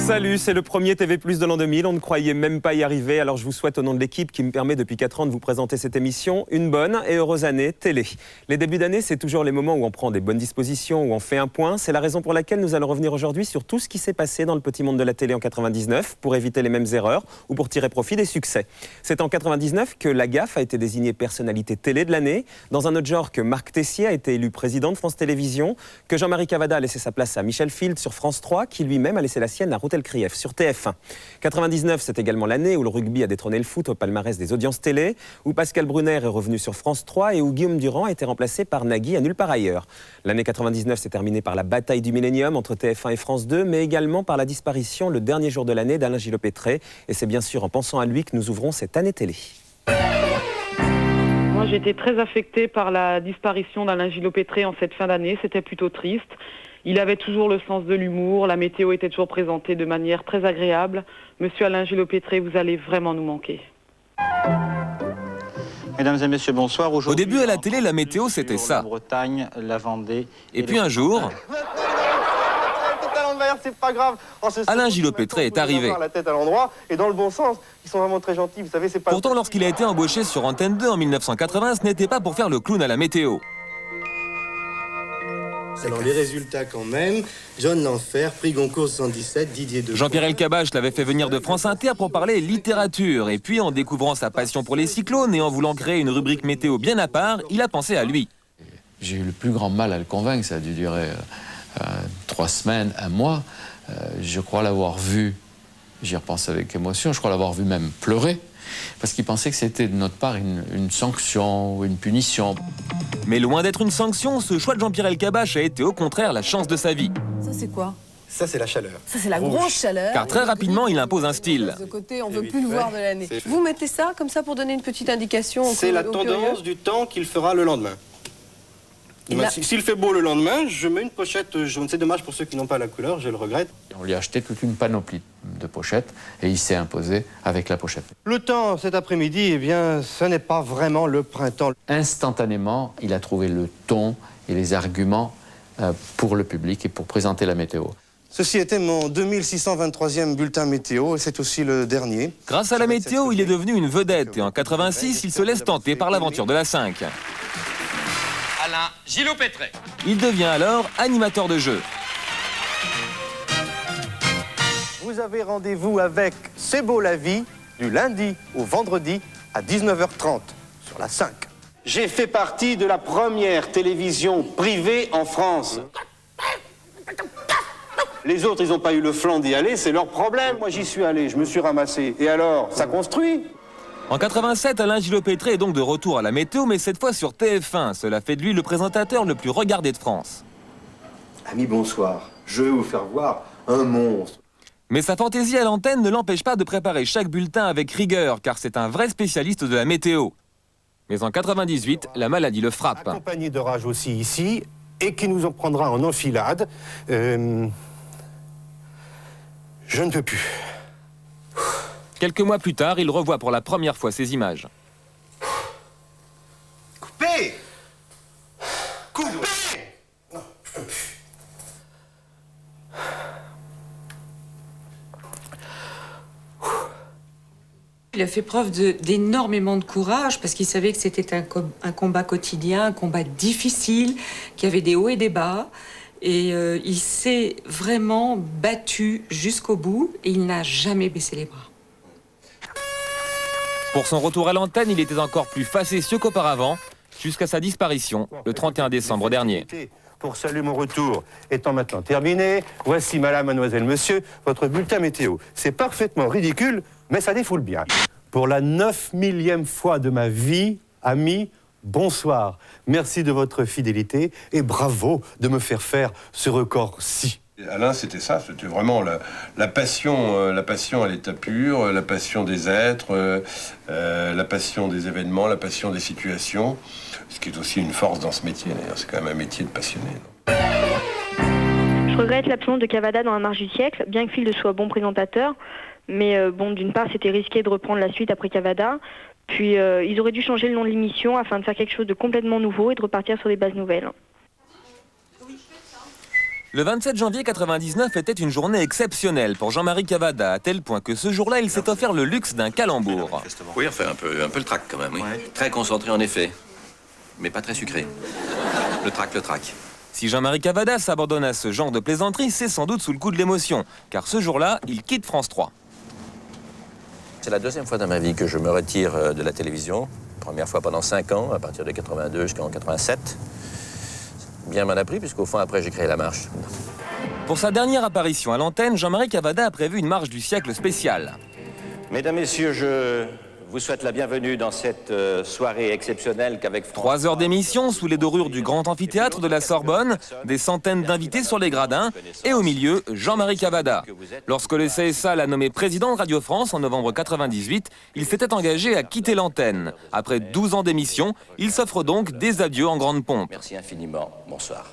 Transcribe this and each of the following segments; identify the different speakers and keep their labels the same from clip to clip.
Speaker 1: Salut, c'est le premier TV+ de l'an 2000, on ne croyait même pas y arriver, alors je vous souhaite au nom de l'équipe qui me permet depuis 4 ans de vous présenter cette émission, une bonne et heureuse année télé. Les débuts d'année, c'est toujours les moments où on prend des bonnes dispositions, où on fait un point, c'est la raison pour laquelle nous allons revenir aujourd'hui sur tout ce qui s'est passé dans le petit monde de la télé en 99, pour éviter les mêmes erreurs ou pour tirer profit des succès. C'est en 99 que Lagaffe a été désignée personnalité télé de l'année, dans un autre genre que Marc Tessier a été élu président de France Télévisions, que Jean-Marie Cavada a laissé sa place à Michel Field sur France 3, qui lui-même a laissé la sienne à Ruth Elkrief sur TF1. 99, c'est également l'année où le rugby a détrôné le foot au palmarès des audiences télé, où Pascal Brunner est revenu sur France 3 et où Guillaume Durand a été remplacé par Nagui à Nulle part ailleurs. L'année 99 s'est terminée par la bataille du millénium entre TF1 et France 2, mais également par la disparition le dernier jour de l'année d'Alain Gillot-Pétré. Et c'est bien sûr en pensant à lui que nous ouvrons cette année télé.
Speaker 2: Moi, j'ai été très affectée par la disparition d'Alain Gillot-Pétré en cette fin d'année. C'était plutôt triste. Il avait toujours le sens de l'humour, la météo était toujours présentée de manière très agréable. Monsieur Alain Gillot-Pétré, vous allez vraiment nous manquer.
Speaker 3: Mesdames et messieurs, bonsoir.
Speaker 4: Au début, à la télé, la météo, c'était ça.
Speaker 3: La Bretagne, la Vendée.
Speaker 4: Et puis un jour,
Speaker 5: c'est pas grave.
Speaker 4: Alain Gillot-Pétré est arrivé.
Speaker 5: La tête à l'endroit et dans le bon sens. Ils sont vraiment très gentils, vous savez, c'est pas...
Speaker 4: Pourtant, lorsqu'il a été embauché sur Antenne 2 en 1980, ce n'était pas pour faire le clown à la météo.
Speaker 6: Alors les résultats quand même, John Lanfer, prix Goncourt 77, Didier Defoe.
Speaker 4: Jean-Pierre Elkabbach l'avait fait venir de France Inter pour parler littérature. Et puis, en découvrant sa passion pour les cyclones et en voulant créer une rubrique météo bien à part, il a pensé à lui.
Speaker 7: J'ai eu le plus grand mal à le convaincre, ça a dû durer 3 semaines, 1 mois. Je crois l'avoir vu, j'y repense avec émotion, je crois l'avoir vu même pleurer, parce qu'il pensait que c'était de notre part une sanction ou une punition.
Speaker 4: Mais loin d'être une sanction, ce choix de Jean-Pierre Elkabbach a été au contraire la chance de sa vie.
Speaker 8: Ça c'est quoi?
Speaker 6: Ça c'est la chaleur.
Speaker 8: Ça c'est la grosse chaleur.
Speaker 4: Car très rapidement, il impose un style.
Speaker 8: De côté, on ne veut plus le voir de l'année. Vous mettez ça comme ça pour donner une petite indication?
Speaker 5: C'est la tendance du temps qu'il fera le lendemain. S'il fait beau le lendemain, je mets une pochette jaune. C'est dommage pour ceux qui n'ont pas la couleur, je le regrette.
Speaker 7: On lui a acheté toute une panoplie de pochettes et il s'est imposé avec la pochette.
Speaker 5: Le temps cet après-midi, eh bien, ce n'est pas vraiment le printemps.
Speaker 7: Instantanément, il a trouvé le ton et les arguments pour le public et pour présenter la météo.
Speaker 5: Ceci était mon 2623e bulletin météo et c'est aussi le dernier.
Speaker 4: Grâce à la météo, il est devenu une vedette et en 86, il se laisse tenter par l'aventure de la 5.
Speaker 9: Alain Gillot-Pétré.
Speaker 4: Il devient alors animateur de jeu.
Speaker 5: Vous avez rendez-vous avec C'est beau la vie du lundi au vendredi à 19h30 sur la 5. J'ai fait partie de la première télévision privée en France. Les autres, ils n'ont pas eu le flanc d'y aller, c'est leur problème. Moi, j'y suis allé, je me suis ramassé. Et alors, ça construit.
Speaker 4: En 87, Alain Gillot-Pétré est donc de retour à la météo, mais cette fois sur TF1. Cela fait de lui le présentateur le plus regardé de France.
Speaker 6: Amis, bonsoir. Je vais vous faire voir un monstre.
Speaker 4: Mais sa fantaisie à l'antenne ne l'empêche pas de préparer chaque bulletin avec rigueur, car c'est un vrai spécialiste de la météo. Mais en 98, la maladie le frappe.
Speaker 5: Accompagné d'orage aussi ici, et qui nous en prendra en enfilade. Je ne peux plus.
Speaker 4: Quelques mois plus tard, il revoit pour la première fois ces images.
Speaker 5: Coupez! Coupez! Non, je peux plus.
Speaker 10: Il a fait preuve d'énormément de courage parce qu'il savait que c'était un combat quotidien, un combat difficile, qui avait des hauts et des bas. Et il s'est vraiment battu jusqu'au bout et il n'a jamais baissé les bras.
Speaker 4: Pour son retour à l'antenne, il était encore plus facétieux qu'auparavant, jusqu'à sa disparition le 31 décembre dernier.
Speaker 5: Pour saluer mon retour étant maintenant terminé, voici madame, mademoiselle, monsieur, votre bulletin météo. C'est parfaitement ridicule, mais ça défoule bien. Pour la 9 millième fois de ma vie, amis, bonsoir. Merci de votre fidélité et bravo de me faire ce record-ci.
Speaker 11: Alain, c'était ça, c'était vraiment la passion à l'état pur, la passion des êtres, la passion des événements, la passion des situations, ce qui est aussi une force dans ce métier, d'ailleurs, c'est quand même un métier de passionné.
Speaker 12: Je regrette l'absence de Cavada dans La Marche du siècle, bien que Field soit bon présentateur, mais bon, d'une part, c'était risqué de reprendre la suite après Cavada, puis ils auraient dû changer le nom de l'émission afin de faire quelque chose de complètement nouveau et de repartir sur des bases nouvelles.
Speaker 4: Le 27 janvier 1999 était une journée exceptionnelle pour Jean-Marie Cavada, à tel point que ce jour-là, il s'est offert le luxe d'un calembour.
Speaker 13: Oui, enfin un peu le trac quand même, oui. Très concentré en effet, mais pas très sucré. Le trac.
Speaker 4: Si Jean-Marie Cavada s'abandonne à ce genre de plaisanterie, c'est sans doute sous le coup de l'émotion, car ce jour-là, il quitte France 3.
Speaker 13: C'est la deuxième fois dans ma vie que je me retire de la télévision. Première fois pendant 5 ans, à partir de 82 jusqu'en 87. Bien m'en a pris, puisqu'au fond, après, j'ai créé La Marche.
Speaker 4: Pour sa dernière apparition à l'antenne, Jean-Marie Cavada a prévu une marche du siècle spéciale.
Speaker 13: Mesdames, Messieurs, je vous souhaite la bienvenue dans cette soirée exceptionnelle qu'avec France
Speaker 4: 3 heures d'émission sous les dorures du grand amphithéâtre de la Sorbonne, des centaines d'invités sur les gradins, et au milieu, Jean-Marie Cavada. Lorsque le CSA l'a nommé président de Radio France en novembre 1998, il s'était engagé à quitter l'antenne. Après 12 ans d'émission, il s'offre donc des adieux en grande pompe.
Speaker 13: Merci infiniment. Bonsoir.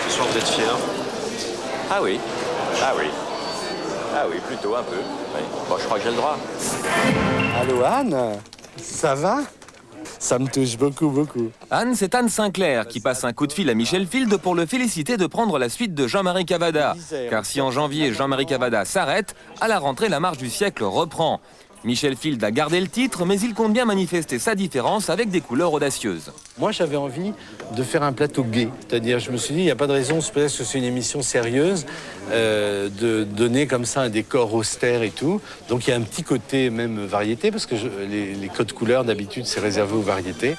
Speaker 3: Ce soir, vous êtes fiers?
Speaker 13: Ah oui, plutôt un peu. Oui. Bon, je crois que j'ai le droit.
Speaker 6: Allô Anne, ça va? Ça me touche beaucoup.
Speaker 4: Anne, c'est Anne Sinclair qui passe un coup de fil à Michel Field pour le féliciter de prendre la suite de Jean-Marie Cavada. Car si en janvier, Jean-Marie Cavada s'arrête, à la rentrée, la marche du siècle reprend. Michel Field a gardé le titre, mais il compte bien manifester sa différence avec des couleurs audacieuses.
Speaker 6: Moi, j'avais envie de faire un plateau gay. C'est-à-dire, je me suis dit, il n'y a pas de raison, peut-être que c'est une émission sérieuse, de donner comme ça un décor austère et tout. Donc, il y a un petit côté même variété, parce que les codes couleurs, d'habitude, c'est réservé aux variétés.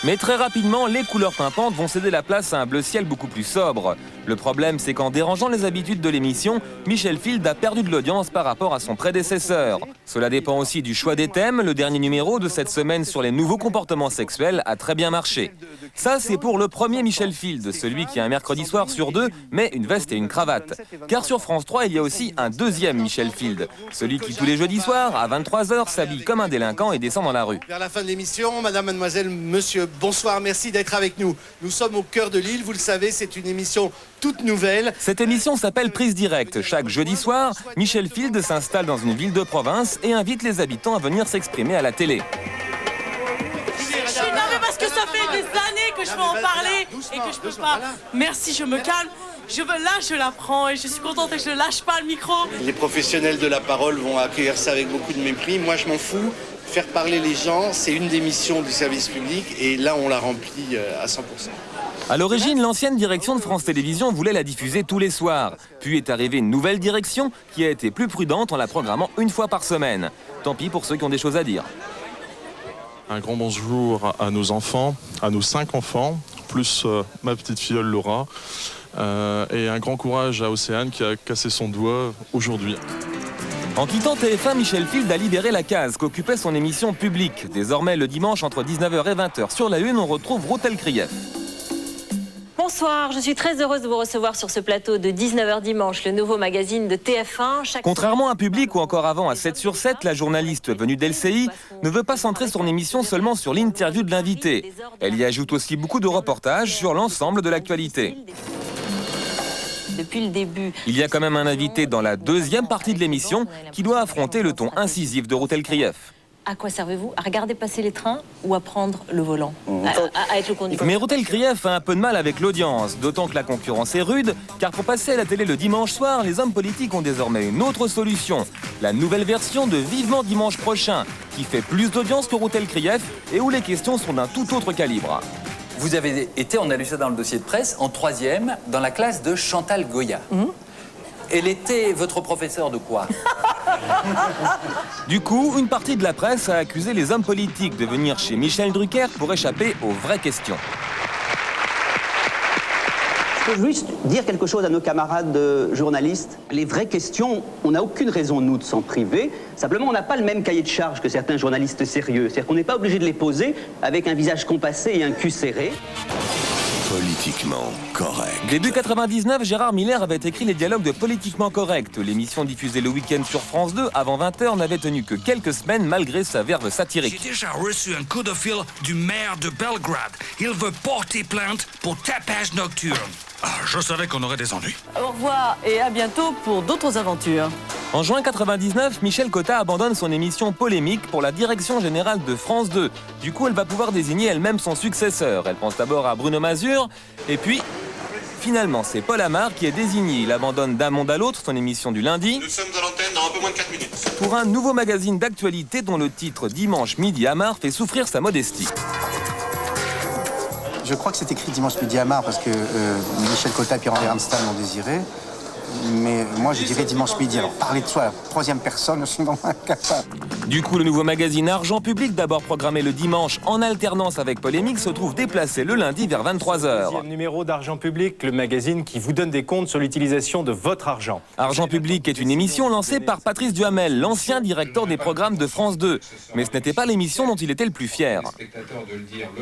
Speaker 4: Mais très rapidement, les couleurs pimpantes vont céder la place à un bleu ciel beaucoup plus sobre. Le problème, c'est qu'en dérangeant les habitudes de l'émission, Michel Field a perdu de l'audience par rapport à son prédécesseur. Cela dépend aussi du choix des thèmes. Le dernier numéro de cette semaine sur les nouveaux comportements sexuels a très bien marché. Ça, c'est pour le premier Michel Field, celui qui un mercredi soir sur 2 met une veste et une cravate. Car sur France 3, il y a aussi un deuxième Michel Field, celui qui tous les jeudis soirs, à 23 h, s'habille comme un délinquant et descend dans la rue.
Speaker 6: Vers la fin de l'émission, madame, mademoiselle, monsieur, bonsoir, merci d'être avec nous. Nous sommes au cœur de l'île, vous le savez, c'est une émission toute nouvelle.
Speaker 4: Cette émission s'appelle Prise Directe. Chaque jeudi soir, Michel Field s'installe dans une ville de province et invite les habitants à venir s'exprimer à la télé.
Speaker 14: Non mais parce que ça fait des années que je veux en parler et que je peux pas. Merci, je me calme. Je la prends et je suis contente et je ne lâche pas le micro.
Speaker 6: Les professionnels de la parole vont accueillir ça avec beaucoup de mépris. Moi, je m'en fous. Faire parler les gens, c'est une des missions du service public et là, on la remplit à 100%.
Speaker 4: À l'origine, l'ancienne direction de France Télévisions voulait la diffuser tous les soirs. Puis est arrivée une nouvelle direction qui a été plus prudente en la programmant une fois par semaine. Tant pis pour ceux qui ont des choses à dire.
Speaker 15: Un grand bonjour à nos enfants, à nos 5 enfants, plus ma petite filleule Laura. Et un grand courage à Océane qui a cassé son doigt aujourd'hui.
Speaker 4: En quittant TF1, Michel Field a libéré la case qu'occupait son émission publique. Désormais, le dimanche entre 19 h et 20 h sur la Une, on retrouve Routel Krief.
Speaker 16: Bonsoir, je suis très heureuse de vous recevoir sur ce plateau de 19 h dimanche, le nouveau magazine de TF1.
Speaker 4: Contrairement à Public ou encore avant à 7 sur 7, la journaliste venue d'LCI ne veut pas centrer son émission seulement sur l'interview de l'invité. Elle y ajoute aussi beaucoup de reportages sur l'ensemble de l'actualité.
Speaker 16: Depuis le début.
Speaker 4: Il y a quand même un invité dans la deuxième partie de l'émission qui doit affronter le ton incisif de Routel Krief.
Speaker 16: À quoi servez-vous? À regarder passer les trains ou à prendre le volant? À être le conducteur?
Speaker 4: Mais Routel Krief a un peu de mal avec l'audience, d'autant que la concurrence est rude, car pour passer à la télé le dimanche soir, les hommes politiques ont désormais une autre solution. La nouvelle version de Vivement Dimanche Prochain, qui fait plus d'audience que Routel Krief et où les questions sont d'un tout autre calibre.
Speaker 17: Vous avez été, on a lu ça dans le dossier de presse, en 3e dans la classe de Chantal Goya. Elle était votre professeur de quoi?
Speaker 4: Du coup, une partie de la presse a accusé les hommes politiques de venir chez Michel Drucker pour échapper aux vraies questions.
Speaker 18: Je veux juste dire quelque chose à nos camarades journalistes. Les vraies questions, on n'a aucune raison, nous, de s'en priver. Simplement, on n'a pas le même cahier de charge que certains journalistes sérieux. C'est-à-dire qu'on n'est pas obligé de les poser avec un visage compassé et un cul serré.
Speaker 19: Politiquement correct.
Speaker 4: Début 99, Gérard Miller avait écrit les dialogues de Politiquement correct. L'émission diffusée le week-end sur France 2 avant 20 h n'avait tenu que quelques semaines malgré sa verve satirique.
Speaker 20: J'ai déjà reçu un coup de fil du maire de Belgrade. Il veut porter plainte pour tapage nocturne. Ah, je savais qu'on aurait des ennuis.
Speaker 14: Au revoir et à bientôt pour d'autres aventures.
Speaker 4: En juin 99, Michel Cotta abandonne son émission Polémique pour la direction générale de France 2. Du coup, elle va pouvoir désigner elle-même son successeur. Elle pense d'abord à Bruno Mazur, et puis, finalement, c'est Paul Amar qui est désigné. Il abandonne d'un monde à l'autre son émission du lundi.
Speaker 3: Nous sommes à l'antenne dans un peu moins de 4 minutes.
Speaker 4: Pour un nouveau magazine d'actualité dont le titre Dimanche Midi Amar fait souffrir sa modestie.
Speaker 21: Je crois que c'est écrit Dimanche Midi Amar parce que Michel Cotta et Pierre-André Ramstal l'ont désiré. Mais moi, je dirais Dimanche Midi. Alors, parler de soi à la troisième personne, je suis vraiment incapable.
Speaker 4: Du coup, le nouveau magazine Argent Public, d'abord programmé le dimanche en alternance avec Polémique, se trouve déplacé le lundi vers 23h.
Speaker 22: Numéro d'Argent Public, le magazine qui vous donne des comptes sur l'utilisation de votre argent.
Speaker 4: Argent Public est une émission lancée par Patrice Duhamel, l'ancien directeur des programmes de France 2. Mais ce n'était pas l'émission dont il était le plus fier.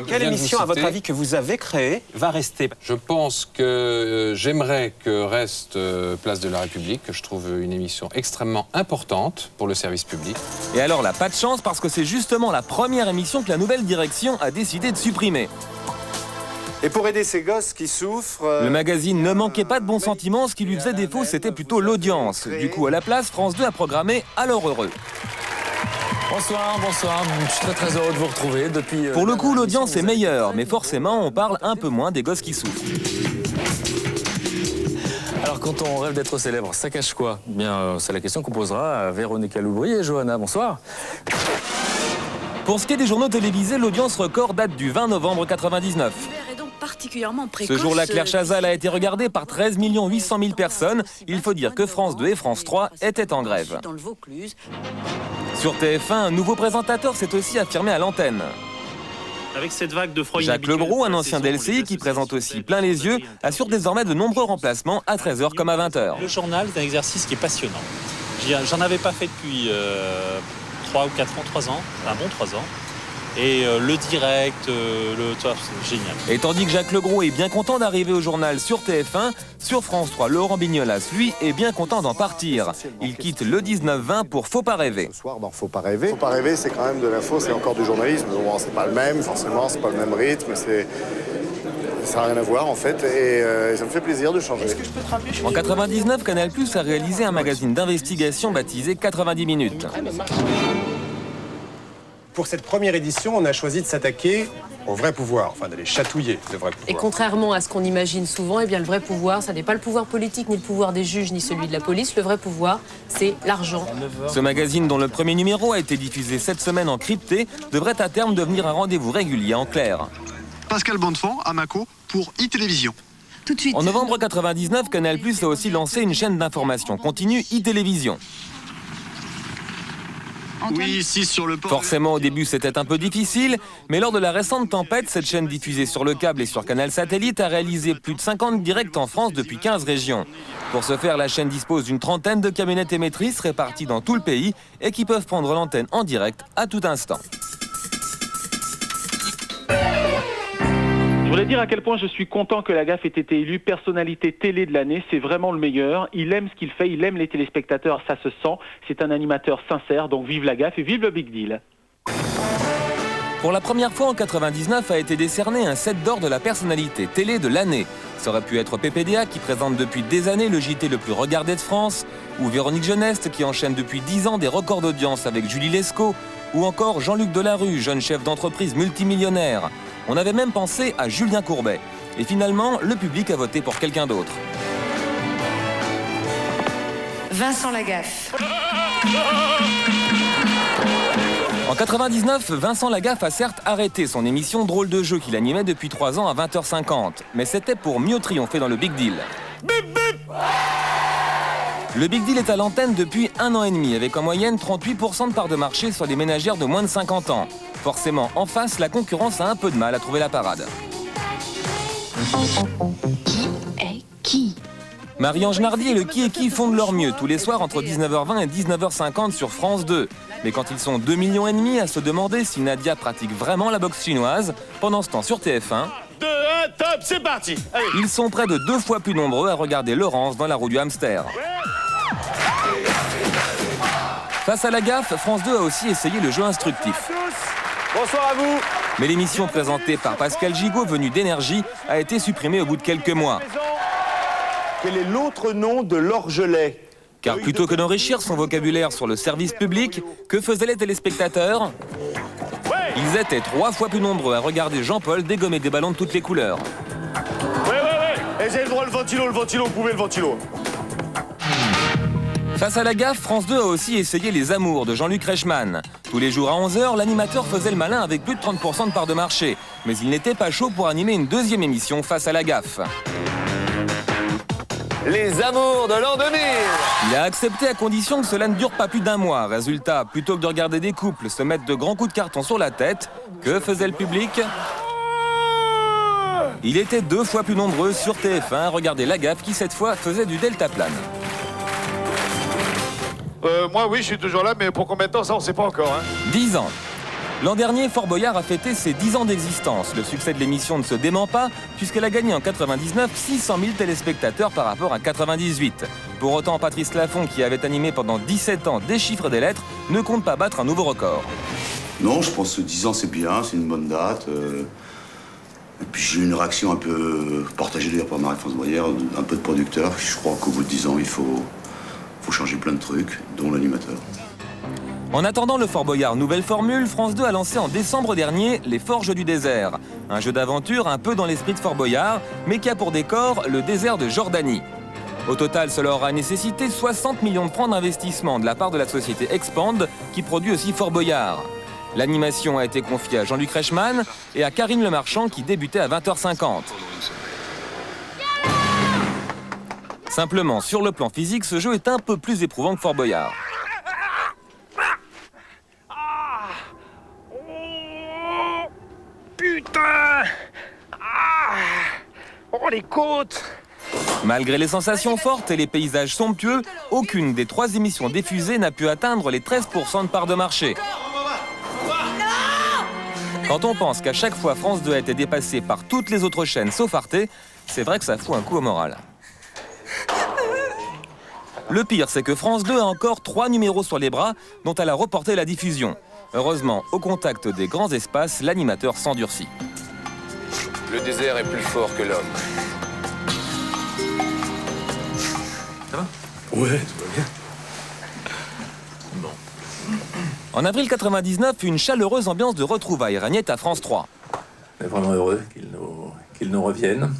Speaker 1: Quelle émission, à votre avis, que vous avez créée, va rester?
Speaker 23: Je pense que j'aimerais que reste Place de la République, que je trouve une émission extrêmement importante pour le service public.
Speaker 4: Et alors là, pas de chance parce que c'est justement la première émission que la nouvelle direction a décidé de supprimer.
Speaker 22: Et pour aider ces gosses qui souffrent...
Speaker 4: Le magazine ne manquait pas de bons sentiments, ce qui lui faisait défaut, c'était plutôt l'audience. Du coup, à la place, France 2 a programmé Alors Heureux.
Speaker 24: Bonsoir, bonsoir. Je suis très heureux de vous retrouver depuis...
Speaker 4: Pour le coup, l'audience est meilleure, mais forcément, on parle un peu moins des gosses qui souffrent.
Speaker 24: Alors, quand on rêve d'être célèbre, ça cache quoi? Eh bien, c'est la question qu'on posera à Véronica Loubry et Johanna. Bonsoir.
Speaker 4: Pour ce qui est des journaux télévisés, l'audience record date du 20 novembre 99.
Speaker 25: Particulièrement précoce.
Speaker 4: Ce jour-là, Claire Chazal a été regardée par 13 800 000 personnes. Il faut dire que France 2 et France 3 étaient en grève.
Speaker 25: Dans le Vaucluse.
Speaker 4: Sur TF1, un nouveau présentateur s'est aussi affirmé à l'antenne.
Speaker 26: Avec cette vague de froid
Speaker 4: Jacques Legros, un ancien d'LCI qui présente aussi Plein les yeux, assure désormais de nombreux remplacements à 13h comme à 20h.
Speaker 26: Le journal est un exercice qui est passionnant. J'en avais pas fait depuis 3 ou 4 ans, 3 ans, un bon 3 ans. Et le direct, c'est génial.
Speaker 4: Et tandis que Jacques Legros est bien content d'arriver au journal sur TF1, sur France 3, Laurent Bignolas, lui, est bien content d'en partir. Il quitte le 19-20 pour Faut pas rêver.
Speaker 27: Ce soir, Faut pas rêver. Faut pas rêver, c'est quand même de l'info, c'est encore du journalisme. Bon, c'est pas le même, forcément, c'est pas le même rythme, ça n'a rien à voir en fait, et ça me fait plaisir de changer.
Speaker 4: En 99, Canal+ a réalisé un magazine d'investigation baptisé 90 minutes.
Speaker 27: Pour cette première édition, on a choisi de s'attaquer au vrai pouvoir, enfin d'aller chatouiller le vrai pouvoir.
Speaker 8: Et contrairement à ce qu'on imagine souvent, eh bien le vrai pouvoir, ça n'est pas le pouvoir politique, ni le pouvoir des juges, ni celui de la police. Le vrai pouvoir, c'est l'argent.
Speaker 4: Ce magazine, dont le premier numéro a été diffusé cette semaine en crypté, devrait à terme devenir un rendez-vous régulier en clair.
Speaker 28: Pascal Bonnefond, à Mako, pour iTélévision.
Speaker 8: Tout de suite.
Speaker 4: En novembre 99, Canal+ a aussi lancé une chaîne d'information continue iTélévision.
Speaker 28: Oui, ici sur le port.
Speaker 4: Forcément, au début, c'était un peu difficile, mais lors de la récente tempête, cette chaîne diffusée sur le câble et sur Canal Satellite a réalisé plus de 50 directs en France depuis 15 régions. Pour ce faire, la chaîne dispose d'une trentaine de camionnettes émettrices réparties dans tout le pays et qui peuvent prendre l'antenne en direct à tout instant.
Speaker 29: Je voulais dire à quel point je suis content que Lagaffe ait été élu personnalité télé de l'année. C'est vraiment le meilleur. Il aime ce qu'il fait, il aime les téléspectateurs, ça se sent. C'est un animateur sincère, donc vive Lagaffe et vive le Big Deal.
Speaker 4: Pour la première fois en 99 a été décerné un 7 d'or de la personnalité télé de l'année. Ça aurait pu être PPDA qui présente depuis des années le JT le plus regardé de France, ou Véronique Jeuneste qui enchaîne depuis 10 ans des records d'audience avec Julie Lescaut, ou encore Jean-Luc Delarue, jeune chef d'entreprise multimillionnaire. On avait même pensé à Julien Courbet. Et finalement, le public a voté pour quelqu'un d'autre.
Speaker 25: Vincent Lagaffe.
Speaker 4: En 99, Vincent Lagaffe a certes arrêté son émission Drôle de jeu qu'il animait depuis 3 ans à 20h50. Mais c'était pour mieux triompher dans le Big Deal. Bip, bip. Le Big Deal est à l'antenne depuis 1 an et demi, avec en moyenne 38% de part de marché sur les ménagères de moins de 50 ans. Forcément, en face, la concurrence a un peu de mal à trouver la parade.
Speaker 25: Qui est qui?
Speaker 4: Marie-Ange Nardi et le Qui est qui font de leur mieux tous les soirs entre 19h20 et 19h50 sur France 2. Mais quand ils sont 2,5 millions à se demander si Nadia pratique vraiment la boxe chinoise, pendant ce temps sur TF1...
Speaker 29: 2, 1, top, c'est parti. Allez.
Speaker 4: Ils sont près de 2 fois plus nombreux à regarder Laurence dans la roue du hamster. Face à Lagaffe, France 2 a aussi essayé le jeu instructif.
Speaker 29: Bonsoir à vous.
Speaker 4: Mais l'émission présentée par Pascal Gigot, venu d'Énergie, a été supprimée au bout de quelques mois.
Speaker 30: Quel est l'autre nom de l'orgelet?
Speaker 4: Car plutôt que d'enrichir son vocabulaire sur le service public, que faisaient les téléspectateurs? Ils étaient 3 fois plus nombreux à regarder Jean-Paul dégommer des ballons de toutes les couleurs.
Speaker 27: Et j'ai le droit le ventilo, vous pouvez le ventilo.
Speaker 4: Face à la gaffe, France 2 a aussi essayé Les Amours de Jean-Luc Reichmann. Tous les jours à 11h, l'animateur faisait le malin avec plus de 30% de part de marché. Mais il n'était pas chaud pour animer une deuxième émission face à la gaffe.
Speaker 2: Les Amours de l'an 2000.
Speaker 4: Il a accepté à condition que cela ne dure pas plus d'1 mois. Résultat, plutôt que de regarder des couples se mettre de grands coups de carton sur la tête, que faisait le public? Il était 2 fois plus nombreux sur TF1 à regarder la gaffe qui cette fois faisait du deltaplane.
Speaker 27: Moi oui, je suis toujours là, mais pour combien de temps, ça on sait pas encore.
Speaker 4: 10 ans. L'an dernier, Fort Boyard a fêté ses 10 ans d'existence. Le succès de l'émission ne se dément pas, puisqu'elle a gagné en 99 600 000 téléspectateurs par rapport à 98. Pour autant, Patrice Laffont, qui avait animé pendant 17 ans des chiffres et des lettres, ne compte pas battre un nouveau record.
Speaker 5: Non, je pense que 10 ans c'est bien, c'est une bonne date. Et puis j'ai eu une réaction un peu partagée d'ailleurs par Marie-France Boyer, un peu de producteurs. Je crois qu'au bout de 10 ans, il faut changer plein de trucs, dont l'animateur.
Speaker 4: En attendant le Fort Boyard nouvelle formule, France 2 a lancé en décembre dernier les Forges du désert. Un jeu d'aventure un peu dans l'esprit de Fort Boyard, mais qui a pour décor le désert de Jordanie. Au total, cela aura nécessité 60 millions de francs d'investissement de la part de la société Expand, qui produit aussi Fort Boyard. L'animation a été confiée à Jean-Luc Reichmann et à Karine Le Marchand, qui débutait à 20h50. Simplement, sur le plan physique, ce jeu est un peu plus éprouvant que Fort Boyard.
Speaker 2: Putain! Oh, les côtes!
Speaker 4: Malgré les sensations fortes et les paysages somptueux, aucune des 3 émissions diffusées n'a pu atteindre les 13% de part de marché. Quand on pense qu'à chaque fois France 2 a été dépassée par toutes les autres chaînes sauf Arte, c'est vrai que ça fout un coup au moral. Le pire, c'est que France 2 a encore 3 numéros sur les bras dont elle a reporté la diffusion. Heureusement, au contact des grands espaces, l'animateur s'endurcit.
Speaker 2: Le désert est plus fort que l'homme. Ça va?
Speaker 5: Ouais, tout va bien.
Speaker 4: En avril 99, une chaleureuse ambiance de retrouvailles régnait à France 3.
Speaker 6: On est vraiment heureux qu'ils nous reviennent.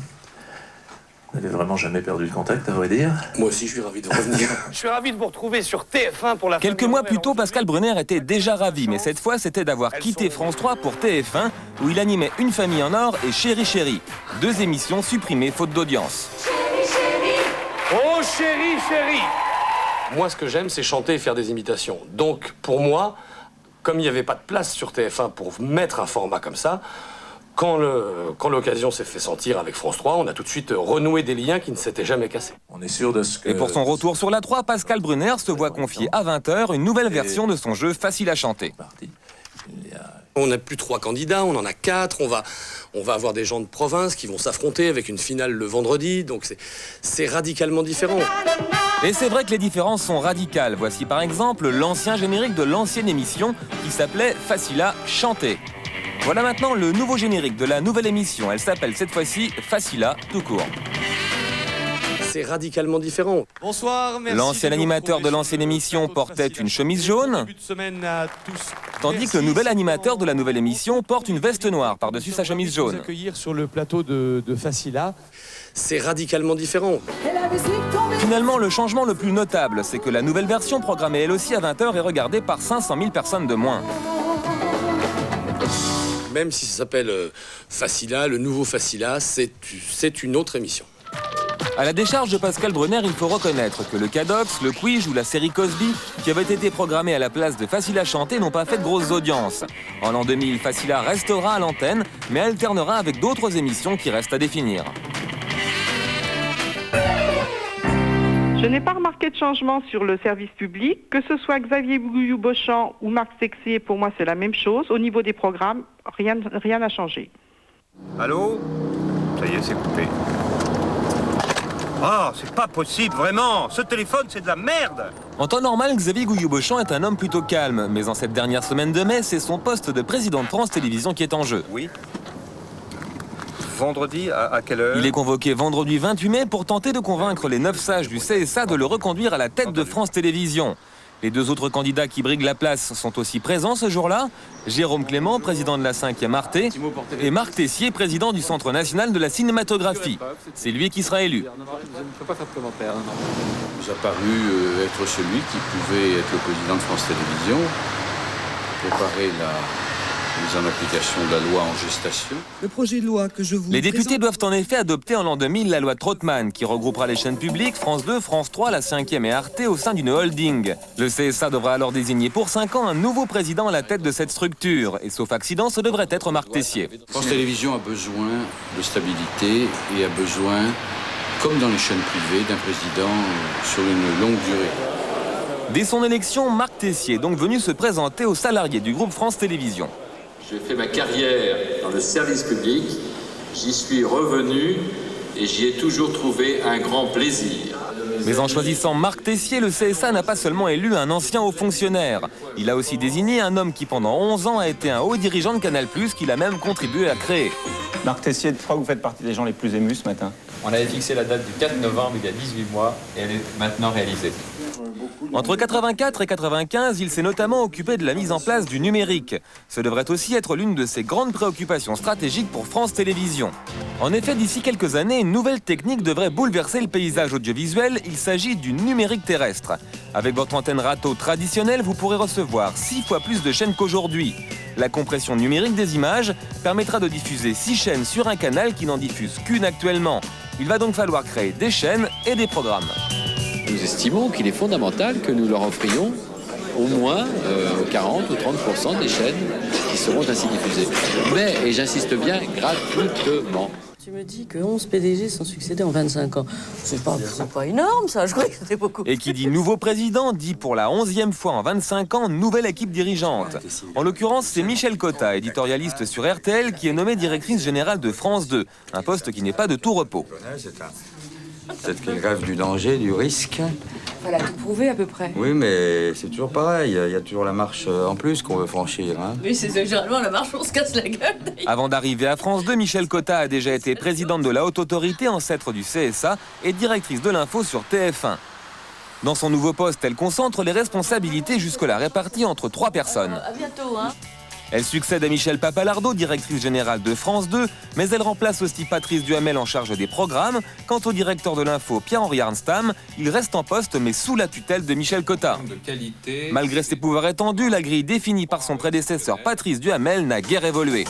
Speaker 6: On n'avait vraiment jamais perdu le contact, à vrai dire.
Speaker 5: Moi aussi, je suis ravi de revenir.
Speaker 2: Je suis ravi de vous retrouver sur TF1 pour la
Speaker 4: Quelques mois plus tôt, Pascal Brunner était déjà ravi, mais cette fois, c'était d'avoir quitté France 3 pour TF1, où il animait Une famille en or et Chéri Chéri, 2 émissions supprimées faute d'audience.
Speaker 2: Chéri Chéri! Oh chéri Chéri! Moi, ce que j'aime, c'est chanter et faire des imitations. Donc, pour moi, comme il n'y avait pas de place sur TF1 pour mettre un format comme ça, quand l'occasion s'est fait sentir avec France 3, on a tout de suite renoué des liens qui ne s'étaient jamais cassés.
Speaker 6: On est sûr de ce que...
Speaker 4: Et pour son retour sur la 3, Pascal Brunner se voit confier à 20h une nouvelle version de son jeu Facile à chanter.
Speaker 2: On n'a plus 3 candidats, on en a 4. On va avoir des gens de province qui vont s'affronter avec une finale le vendredi. Donc c'est radicalement différent.
Speaker 4: Et c'est vrai que les différences sont radicales. Voici par exemple l'ancien générique de l'ancienne émission qui s'appelait Facile à chanter. Voilà maintenant le nouveau générique de la nouvelle émission. Elle s'appelle cette fois-ci Facile à tout court.
Speaker 2: C'est radicalement différent. Bonsoir, merci.
Speaker 4: L'ancien animateur de l'ancienne émission portait une chemise jaune, tandis que le nouvel animateur de la nouvelle émission porte une veste noire par-dessus sa chemise jaune.
Speaker 2: Accueillir sur le plateau de Facila. C'est radicalement différent.
Speaker 4: Finalement, le changement le plus notable, c'est que la nouvelle version programmée elle aussi à 20h est regardée par 500 000 personnes de moins.
Speaker 2: Même si ça s'appelle Facila, le nouveau Facila, c'est une autre émission.
Speaker 4: À la décharge de Pascal Brunner, il faut reconnaître que le Cadox, le Quiz ou la série Cosby, qui avaient été programmés à la place de Facile à chanter, n'ont pas fait de grosses audiences. En l'an 2000, Facila restera à l'antenne, mais alternera avec d'autres émissions qui restent à définir.
Speaker 7: Je n'ai pas remarqué de changement sur le service public. Que ce soit Xavier Bougouillou-Beauchamp ou Marc Texier, pour moi c'est la même chose. Au niveau des programmes, rien n'a changé.
Speaker 9: Allô? Ça y est, c'est coupé. Oh, c'est pas possible, vraiment. Ce téléphone, c'est de la merde.
Speaker 4: En temps normal, Xavier Gouillou-Beauchamp est un homme plutôt calme. Mais en cette dernière semaine de mai, c'est son poste de président de France Télévisions qui est en jeu.
Speaker 9: Oui. vendredi, à quelle heure?
Speaker 4: Il est convoqué vendredi 28 mai pour tenter de convaincre les 9 sages du CSA de le reconduire à la tête de France Télévisions. Les 2 autres candidats qui briguent la place sont aussi présents ce jour-là. Jérôme Clément, président de la 5e Arte, et Marc Tessier, président du Centre national de la cinématographie. C'est lui qui sera élu.
Speaker 10: Je ne peux pas faire de commentaire. Il nous a paru être celui qui pouvait être le président de France Télévisions, préparer la mise en application de la loi en gestation.
Speaker 11: Le projet de loi que je vous
Speaker 4: Les députés doivent en effet adopter en l'an 2000 la loi Trottmann, qui regroupera les chaînes publiques France 2, France 3, la 5e et Arte au sein d'une holding. Le CSA devra alors désigner pour 5 ans un nouveau président à la tête de cette structure. Et sauf accident, ce devrait être Marc Tessier.
Speaker 10: France Télévisions a besoin de stabilité et a besoin, comme dans les chaînes privées, d'un président sur une longue durée.
Speaker 4: Dès son élection, Marc Tessier est donc venu se présenter aux salariés du groupe France Télévisions.
Speaker 12: J'ai fait ma carrière dans le service public, j'y suis revenu et j'y ai toujours trouvé un grand plaisir.
Speaker 4: Mais en choisissant Marc Tessier, le CSA n'a pas seulement élu un ancien haut fonctionnaire. Il a aussi désigné un homme qui pendant 11 ans a été un haut dirigeant de Canal+, qu'il a même contribué à créer.
Speaker 13: Marc Tessier, je crois que vous faites partie des gens les plus émus ce matin.
Speaker 15: On avait fixé la date du 4 novembre il y a 18 mois et elle est maintenant réalisée.
Speaker 4: Entre 84 et 95, il s'est notamment occupé de la mise en place du numérique. Ce devrait aussi être l'une de ses grandes préoccupations stratégiques pour France Télévisions. En effet, d'ici quelques années, une nouvelle technique devrait bouleverser le paysage audiovisuel. Il s'agit du numérique terrestre. Avec votre antenne râteau traditionnelle, vous pourrez recevoir 6 fois plus de chaînes qu'aujourd'hui. La compression numérique des images permettra de diffuser 6 chaînes sur un canal qui n'en diffuse qu'une actuellement. Il va donc falloir créer des chaînes et des programmes.
Speaker 15: Nous estimons qu'il est fondamental que nous leur offrions au moins 40 ou 30% des chaînes qui seront ainsi diffusées. Mais, et j'insiste bien, gratuitement.
Speaker 8: Tu me dis que 11 PDG sont succédés en 25 ans. C'est pas énorme, ça. Je croyais que c'était beaucoup.
Speaker 4: Et qui dit nouveau président, dit pour la 11e fois en 25 ans, nouvelle équipe dirigeante. En l'occurrence, c'est Michel Cotta, éditorialiste sur RTL, qui est nommée directrice générale de France 2. Un poste qui n'est pas de tout repos.
Speaker 16: Peut-être qu'il rêve du danger, du risque.
Speaker 8: Elle a tout prouvé à peu près.
Speaker 16: Oui, mais c'est toujours pareil. Il y a toujours la marche en plus qu'on veut franchir. Hein.
Speaker 8: Oui, c'est généralement la marche où on se casse la gueule.
Speaker 4: Avant d'arriver à France 2, Michel Cotta a déjà été présidente de la Haute Autorité, ancêtre du CSA, et directrice de l'info sur TF1. Dans son nouveau poste, elle concentre les responsabilités jusque-là réparties entre 3 personnes.
Speaker 8: À bientôt, hein.
Speaker 4: Elle succède à Michel Papalardo, directrice générale de France 2, mais elle remplace aussi Patrice Duhamel en charge des programmes. Quant au directeur de l'info, Pierre-Henri Arnstam, il reste en poste mais sous la tutelle de Michel Cotta. Malgré ses pouvoirs étendus, la grille définie par son prédécesseur Patrice Duhamel n'a guère évolué.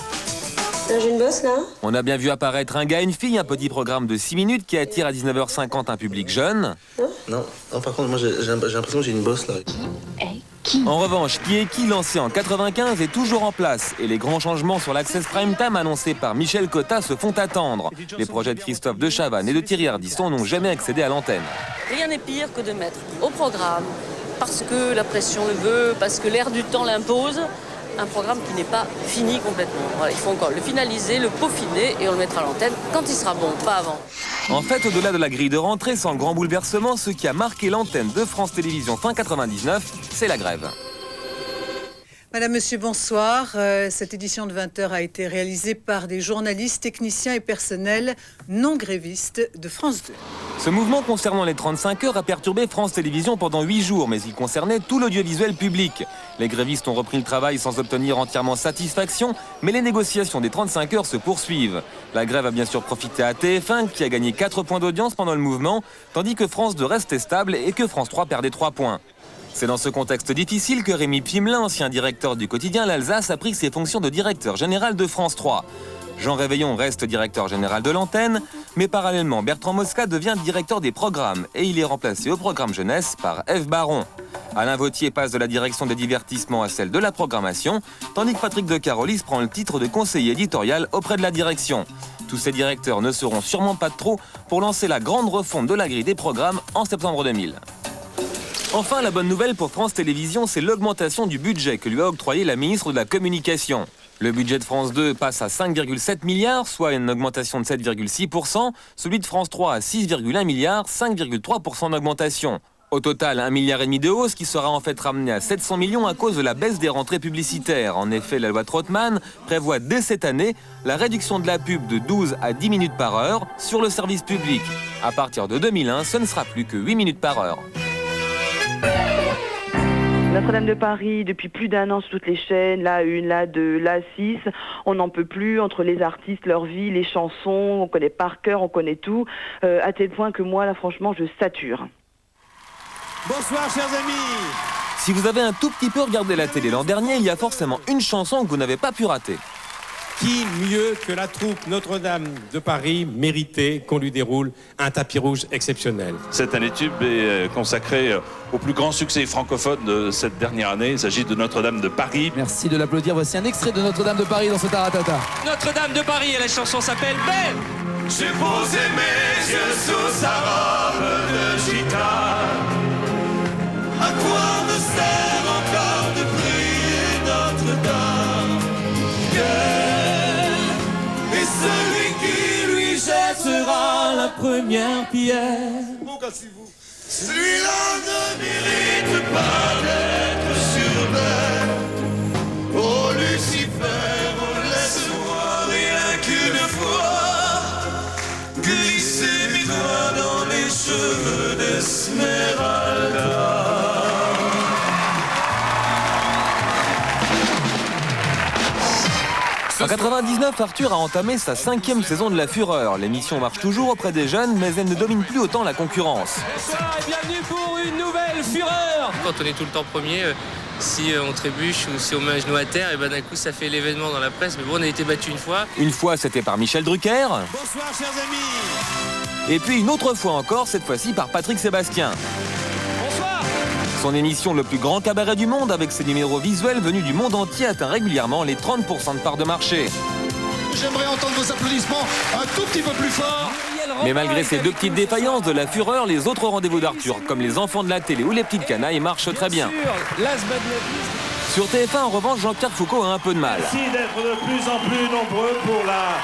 Speaker 8: J'ai une bosse là.
Speaker 4: On a bien vu apparaître Un gars, une fille, un petit programme de 6 minutes qui attire à 19h50 un public jeune.
Speaker 17: Non, par contre, moi j'ai l'impression que j'ai une bosse là.
Speaker 4: En revanche, Qui est qui, lancé en 95, est toujours en place et les grands changements sur l'Access Prime Time annoncés par Michel Cotta se font attendre. Les projets de Christophe de Chavannes et de Thierry Ardisson n'ont jamais accédé à l'antenne.
Speaker 8: Rien n'est pire que de mettre au programme, parce que la pression le veut, parce que l'air du temps l'impose, un programme qui n'est pas fini complètement. Voilà, il faut encore le finaliser, le peaufiner et on le mettra à l'antenne quand il sera bon, pas avant.
Speaker 4: En fait, au-delà de la grille de rentrée, sans grand bouleversement, ce qui a marqué l'antenne de France Télévisions fin 99, c'est la grève.
Speaker 11: Madame, Monsieur, bonsoir. Cette édition de 20h a été réalisée par des journalistes, techniciens et personnels non grévistes de France 2.
Speaker 4: Ce mouvement concernant les 35 heures a perturbé France Télévisions pendant 8 jours, mais il concernait tout l'audiovisuel public. Les grévistes ont repris le travail sans obtenir entièrement satisfaction, mais les négociations des 35 heures se poursuivent. La grève a bien sûr profité à TF1, qui a gagné 4 points d'audience pendant le mouvement, tandis que France 2 restait stable et que France 3 perdait 3 points. C'est dans ce contexte difficile que Rémi Pfimelin, ancien directeur du quotidien L'Alsace, a pris ses fonctions de directeur général de France 3. Jean Réveillon reste directeur général de l'antenne, mais parallèlement, Bertrand Mosca devient directeur des programmes et il est remplacé au programme jeunesse par Ève Baron. Alain Vautier passe de la direction des divertissements à celle de la programmation, tandis que Patrick de Carolis prend le titre de conseiller éditorial auprès de la direction. Tous ces directeurs ne seront sûrement pas de trop pour lancer la grande refonte de la grille des programmes en septembre 2000. Enfin, la bonne nouvelle pour France Télévisions, c'est l'augmentation du budget que lui a octroyé la ministre de la Communication. Le budget de France 2 passe à 5,7 milliards, soit une augmentation de 7,6%. Celui de France 3 à 6,1 milliards, 5,3% d'augmentation. Au total, 1,5 milliard de hausse qui sera en fait ramené à 700 millions à cause de la baisse des rentrées publicitaires. En effet, la loi Trottmann prévoit dès cette année la réduction de la pub de 12 à 10 minutes par heure sur le service public. À partir de 2001, ce ne sera plus que 8 minutes par heure.
Speaker 1: Notre-Dame de Paris, depuis plus d'1 an sur toutes les chaînes, la 1, la 2, la 6, on n'en peut plus entre les artistes, leur vie, les chansons, on connaît par cœur, on connaît tout, à tel point que moi, là, franchement, je sature.
Speaker 3: Bonsoir, chers amis.
Speaker 4: Si vous avez un tout petit peu regardé la télé l'an dernier, il y a forcément une chanson que vous n'avez pas pu rater.
Speaker 3: Qui mieux que la troupe Notre-Dame de Paris méritait qu'on lui déroule un tapis rouge exceptionnel.
Speaker 14: Cette année tube est consacrée au plus grand succès francophone de cette dernière année. Il s'agit de Notre-Dame de Paris.
Speaker 18: Merci de l'applaudir. Voici un extrait de Notre-Dame de Paris dans ce taratata.
Speaker 19: Notre-Dame de Paris et la chanson s'appelle Belle.
Speaker 20: J'ai posé mes yeux sous sa robe de gitane. À quoi me sert encore de prier Notre-Dame? Et celui qui lui jettera la première pierre, celui-là ne mérite pas d'être sur terre. Oh Lucifer, laisse-moi rien qu'une fois glisser mes doigts dans les cheveux d'Esmeralda.
Speaker 4: En 99, Arthur a entamé sa 5e saison de La Fureur. L'émission marche toujours auprès des jeunes, mais elle ne domine plus autant la concurrence.
Speaker 19: Bonsoir et bienvenue pour une nouvelle Fureur.
Speaker 21: Quand on est tout le temps premier, si on trébuche ou si on met un genou à terre, et ben d'un coup ça fait l'événement dans la presse. Mais bon, on a été battu une fois.
Speaker 4: Une fois, c'était par Michel Drucker.
Speaker 3: Bonsoir, chers amis.
Speaker 4: Et puis une autre fois encore, cette fois-ci par Patrick Sébastien. Son émission Le plus grand cabaret du monde, avec ses numéros visuels venus du monde entier, atteint régulièrement les 30% de part de marché.
Speaker 20: J'aimerais entendre vos applaudissements un tout petit peu plus fort.
Speaker 4: Mais malgré ces 2 petites défaillances de La Fureur, les autres rendez-vous d'Arthur, comme les enfants de la télé ou les petites canailles, marchent très bien. Sur TF1, en revanche, Jean-Pierre Foucault a un peu de mal.
Speaker 3: Merci d'être de plus en plus nombreux pour la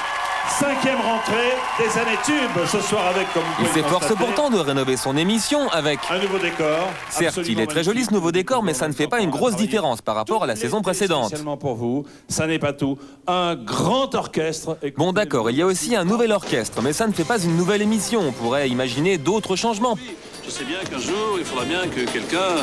Speaker 3: 5e rentrée des années tubes ce soir avec, comme vous
Speaker 4: Il
Speaker 3: pouvez
Speaker 4: s'efforce
Speaker 3: constater,
Speaker 4: pourtant de rénover son émission avec
Speaker 3: un nouveau décor.
Speaker 4: Certes, il est très joli ce nouveau décor, mais ça ne fait pas une grosse différence par rapport à la saison précédente.
Speaker 3: Spécialement pour vous, ça n'est pas tout. Un grand orchestre.
Speaker 4: Bon d'accord, il y a aussi un nouvel orchestre, mais ça ne fait pas une nouvelle émission. On pourrait imaginer d'autres changements.
Speaker 14: Je sais bien qu'un jour, il faudra bien que quelqu'un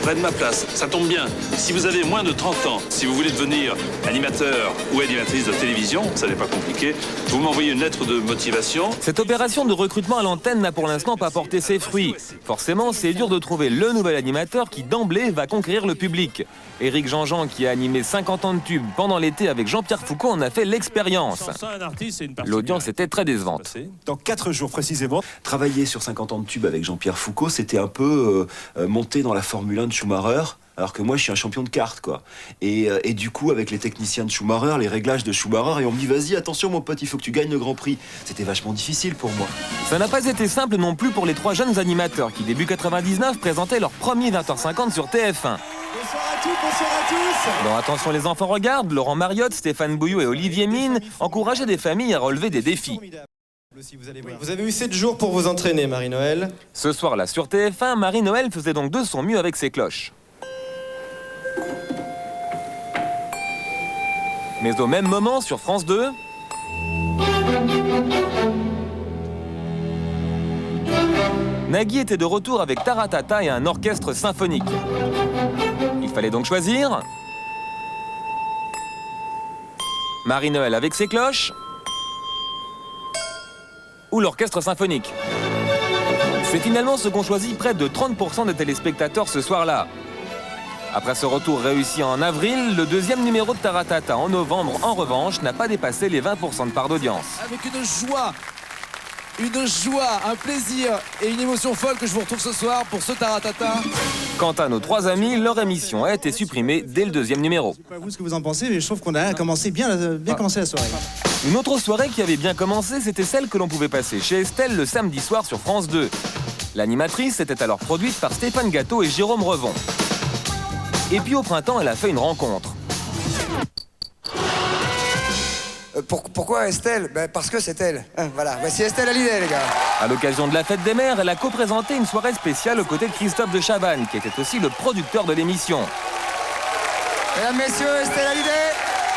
Speaker 14: prenne ma place. Ça tombe bien. Si vous avez moins de 30 ans, si vous voulez devenir animateur ou animatrice de télévision, ça n'est pas compliqué, vous m'envoyez une lettre de motivation.
Speaker 4: Cette opération de recrutement à l'antenne n'a pour l'instant pas porté ses fruits. Forcément, c'est dur de trouver le nouvel animateur qui d'emblée va conquérir le public. Éric Jean-Jean, qui a animé 50 ans de tube pendant l'été avec Jean-Pierre Foucault, en a fait l'expérience. L'audience était très décevante.
Speaker 22: Dans 4 jours précisément, travailler sur 50 ans de tube avec Jean-Pierre Foucault, c'était un peu monter dans la Formule 1 de Schumacher, alors que moi je suis un champion de kart, quoi. Et du coup, avec les techniciens de Schumacher, les réglages de Schumacher, et on me dit vas-y, attention mon pote, il faut que tu gagnes le Grand Prix. C'était vachement difficile pour moi.
Speaker 4: Ça n'a pas été simple non plus pour les 3 jeunes animateurs qui, début 99, présentaient leur premier 20h50 sur TF1.
Speaker 3: Bonsoir à tous, bonsoir à tous.
Speaker 4: Dans Attention les enfants regardent, Laurent Mariotte, Stéphane Bouillot et Olivier Mine encourageaient des familles à relever des défis.
Speaker 23: Vous avez eu 7 jours pour vous entraîner, Marie-Noël.
Speaker 4: Ce soir-là, sur TF1, Marie-Noël faisait donc de son mieux avec ses cloches. Mais au même moment, sur France 2... Nagui était de retour avec Taratata et un orchestre symphonique. Il fallait donc choisir... Marie-Noël avec ses cloches... ou l'orchestre symphonique. C'est finalement ce qu'ont choisi près de 30% des téléspectateurs ce soir-là. Après ce retour réussi en avril, le 2e numéro de Taratata en novembre, en revanche, n'a pas dépassé les 20% de part d'audience.
Speaker 18: Avec une joie, un plaisir et une émotion folle que je vous retrouve ce soir pour ce Taratata.
Speaker 4: Quant à nos 3 amis, leur émission a été supprimée dès le 2e numéro.
Speaker 23: Je sais pas vous ce que vous en pensez, mais je trouve qu'on a commencé bien commencé la soirée.
Speaker 4: Une autre soirée qui avait bien commencé, c'était celle que l'on pouvait passer chez Estelle le samedi soir sur France 2. L'animatrice était alors produite par Stéphane Gâteau et Jérôme Revon. Et puis au printemps, elle a fait une rencontre.
Speaker 2: Pourquoi Estelle? Parce que c'est elle. Voilà, voici Estelle Hallyday, les gars.
Speaker 4: À l'occasion de la fête des mères, elle a co-présenté une soirée spéciale aux côtés de Christophe de Chavannes, qui était aussi le producteur de l'émission.
Speaker 2: Mesdames, messieurs, Estelle Hallyday.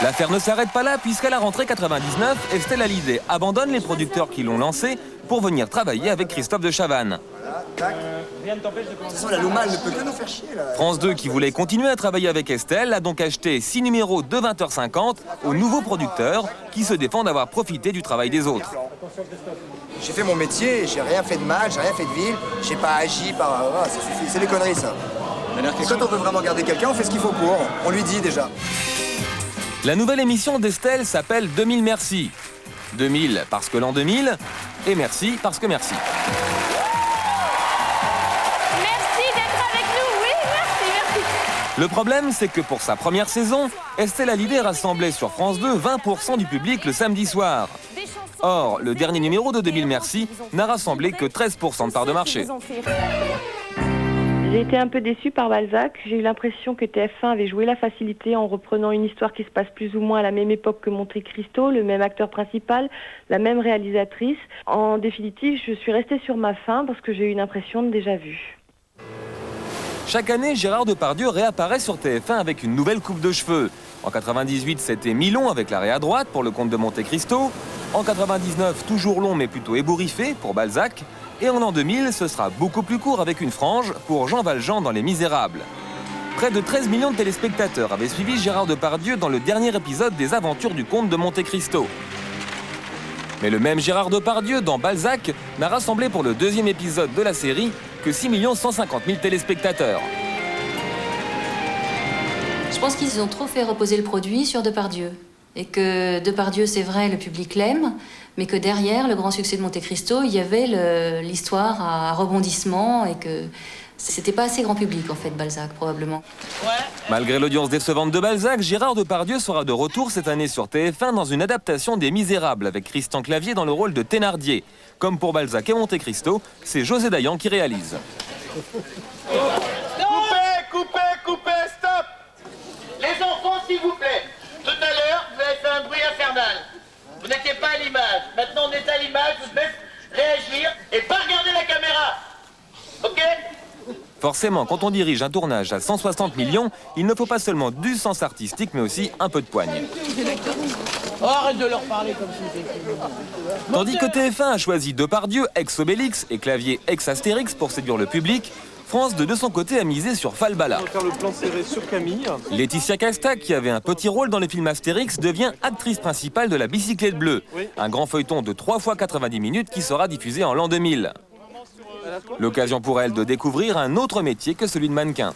Speaker 4: L'affaire ne s'arrête pas là, puisqu'à la rentrée 99, Estelle Hallyday abandonne les producteurs qui l'ont lancée pour venir travailler avec Christophe de Chavannes.
Speaker 2: Voilà, tac. Rien ne t'empêche de commencer. De toute façon, la Louma, elle ne peut que nous faire chier, là.
Speaker 4: France 2, qui voulait continuer à travailler avec Estelle, a donc acheté 6 numéros de 20h50 aux nouveaux producteurs qui se défendent d'avoir profité du travail des autres.
Speaker 2: J'ai fait mon métier, j'ai rien fait de mal, j'ai rien fait de vil, j'ai pas agi par... ça suffit, c'est des conneries, ça. Et quand on veut vraiment garder quelqu'un, on fait ce qu'il faut pour. On lui dit déjà.
Speaker 4: La nouvelle émission d'Estelle s'appelle 2000 Merci. 2000 parce que l'an 2000, et merci parce que merci.
Speaker 5: Merci d'être avec nous, oui, merci.
Speaker 4: Le problème, c'est que pour sa première saison, Estelle Hallyday rassemblait sur France 2 20% du public le samedi soir. Or, le dernier numéro de 2000 Merci n'a rassemblé que 13% de part de marché.
Speaker 1: J'ai été un peu déçue par Balzac. J'ai eu l'impression que TF1 avait joué la facilité en reprenant une histoire qui se passe plus ou moins à la même époque que Monte Cristo, le même acteur principal, la même réalisatrice. En définitive, je suis restée sur ma faim parce que j'ai eu une impression de déjà-vu.
Speaker 4: Chaque année, Gérard Depardieu réapparaît sur TF1 avec une nouvelle coupe de cheveux. En 98, c'était mi-long avec l'arrêt à droite pour Le Comte de Monte Cristo. En 99, toujours long mais plutôt ébouriffé pour Balzac. Et en l'an 2000, ce sera beaucoup plus court avec une frange pour Jean Valjean dans Les Misérables. Près de 13 millions de téléspectateurs avaient suivi Gérard Depardieu dans le dernier épisode des Aventures du Comte de Monte Cristo. Mais le même Gérard Depardieu dans Balzac n'a rassemblé pour le deuxième épisode de la série que 6 150 000 téléspectateurs.
Speaker 5: Je pense qu'ils ont trop fait reposer le produit sur Depardieu. Et que Depardieu, c'est vrai, le public l'aime, mais que derrière le grand succès de Monte Cristo, il y avait l'histoire à rebondissement et que c'était pas assez grand public, en fait, Balzac, probablement.
Speaker 4: Malgré l'audience décevante de Balzac, Gérard Depardieu sera de retour cette année sur TF1 dans une adaptation des Misérables avec Christian Clavier dans le rôle de Thénardier. Comme pour Balzac et Monte Cristo, c'est José Dayan qui réalise.
Speaker 20: Coupez, stop! Les enfants, s'il vous plaît. Tout à l'heure, vous avez fait un bruit infernal. Vous n'étiez pas à l'image. Maintenant, on est à l'image. Je vous laisse réagir et pas regarder la caméra. Ok?
Speaker 4: Forcément, quand on dirige un tournage à 160 millions, il ne faut pas seulement du sens artistique, mais aussi un peu de poigne.
Speaker 20: Oh, arrête de leur parler comme si c'était...
Speaker 4: Tandis que TF1 a choisi Depardieu, ex-Obélix, et Clavier, ex-Astérix pour séduire le public, France 2, de son côté, a misé sur Falbala.
Speaker 6: On va faire le plan serré sur Camille.
Speaker 4: Laetitia Casta, qui avait un petit rôle dans le film Astérix, devient actrice principale de La Bicyclette Bleue, un grand feuilleton de 3 fois 90 minutes qui sera diffusé en l'an 2000. L'occasion pour elle de découvrir un autre métier que celui de mannequin.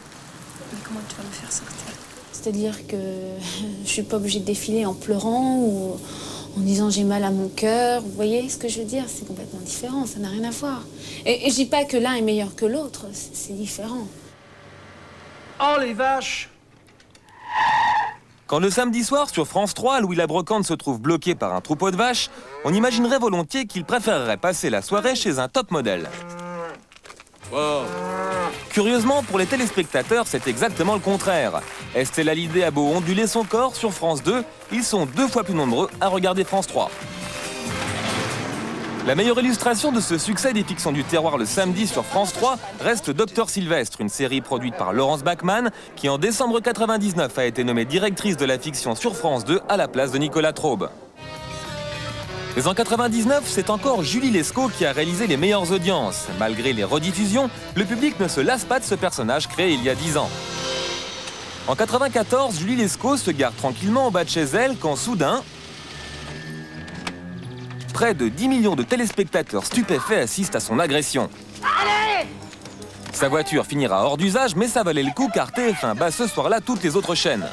Speaker 5: Mais comment tu vas me faire sortir? C'est-à-dire que je suis pas obligée de défiler en pleurant ou en disant j'ai mal à mon cœur. Vous voyez ce que je veux dire? C'est complètement différent, ça n'a rien à voir. Et je dis pas que l'un est meilleur que l'autre, c'est différent.
Speaker 20: Oh les vaches!
Speaker 4: Quand le samedi soir, sur France 3, Louis la Brocante se trouve bloqué par un troupeau de vaches, on imaginerait volontiers qu'il préférerait passer la soirée chez un top modèle. Wow. Curieusement, pour les téléspectateurs, c'est exactement le contraire. Estelle Hallyday a beau onduler son corps sur France 2, ils sont 2 fois plus nombreux à regarder France 3. La meilleure illustration de ce succès des fictions du terroir le samedi sur France 3 reste Docteur Sylvestre, une série produite par Laurence Bachmann, qui en décembre 99 a été nommée directrice de la fiction sur France 2 à la place de Nicolas Traube. Mais en 99, c'est encore Julie Lescaut qui a réalisé les meilleures audiences. Malgré les rediffusions, le public ne se lasse pas de ce personnage créé il y a 10 ans. En 94, Julie Lescaut se gare tranquillement en bas de chez elle quand soudain, près de 10 millions de téléspectateurs stupéfaits assistent à son agression.
Speaker 20: Allez!
Speaker 4: Sa voiture finira hors d'usage, mais ça valait le coup car TF1 bat ce soir-là toutes les autres chaînes.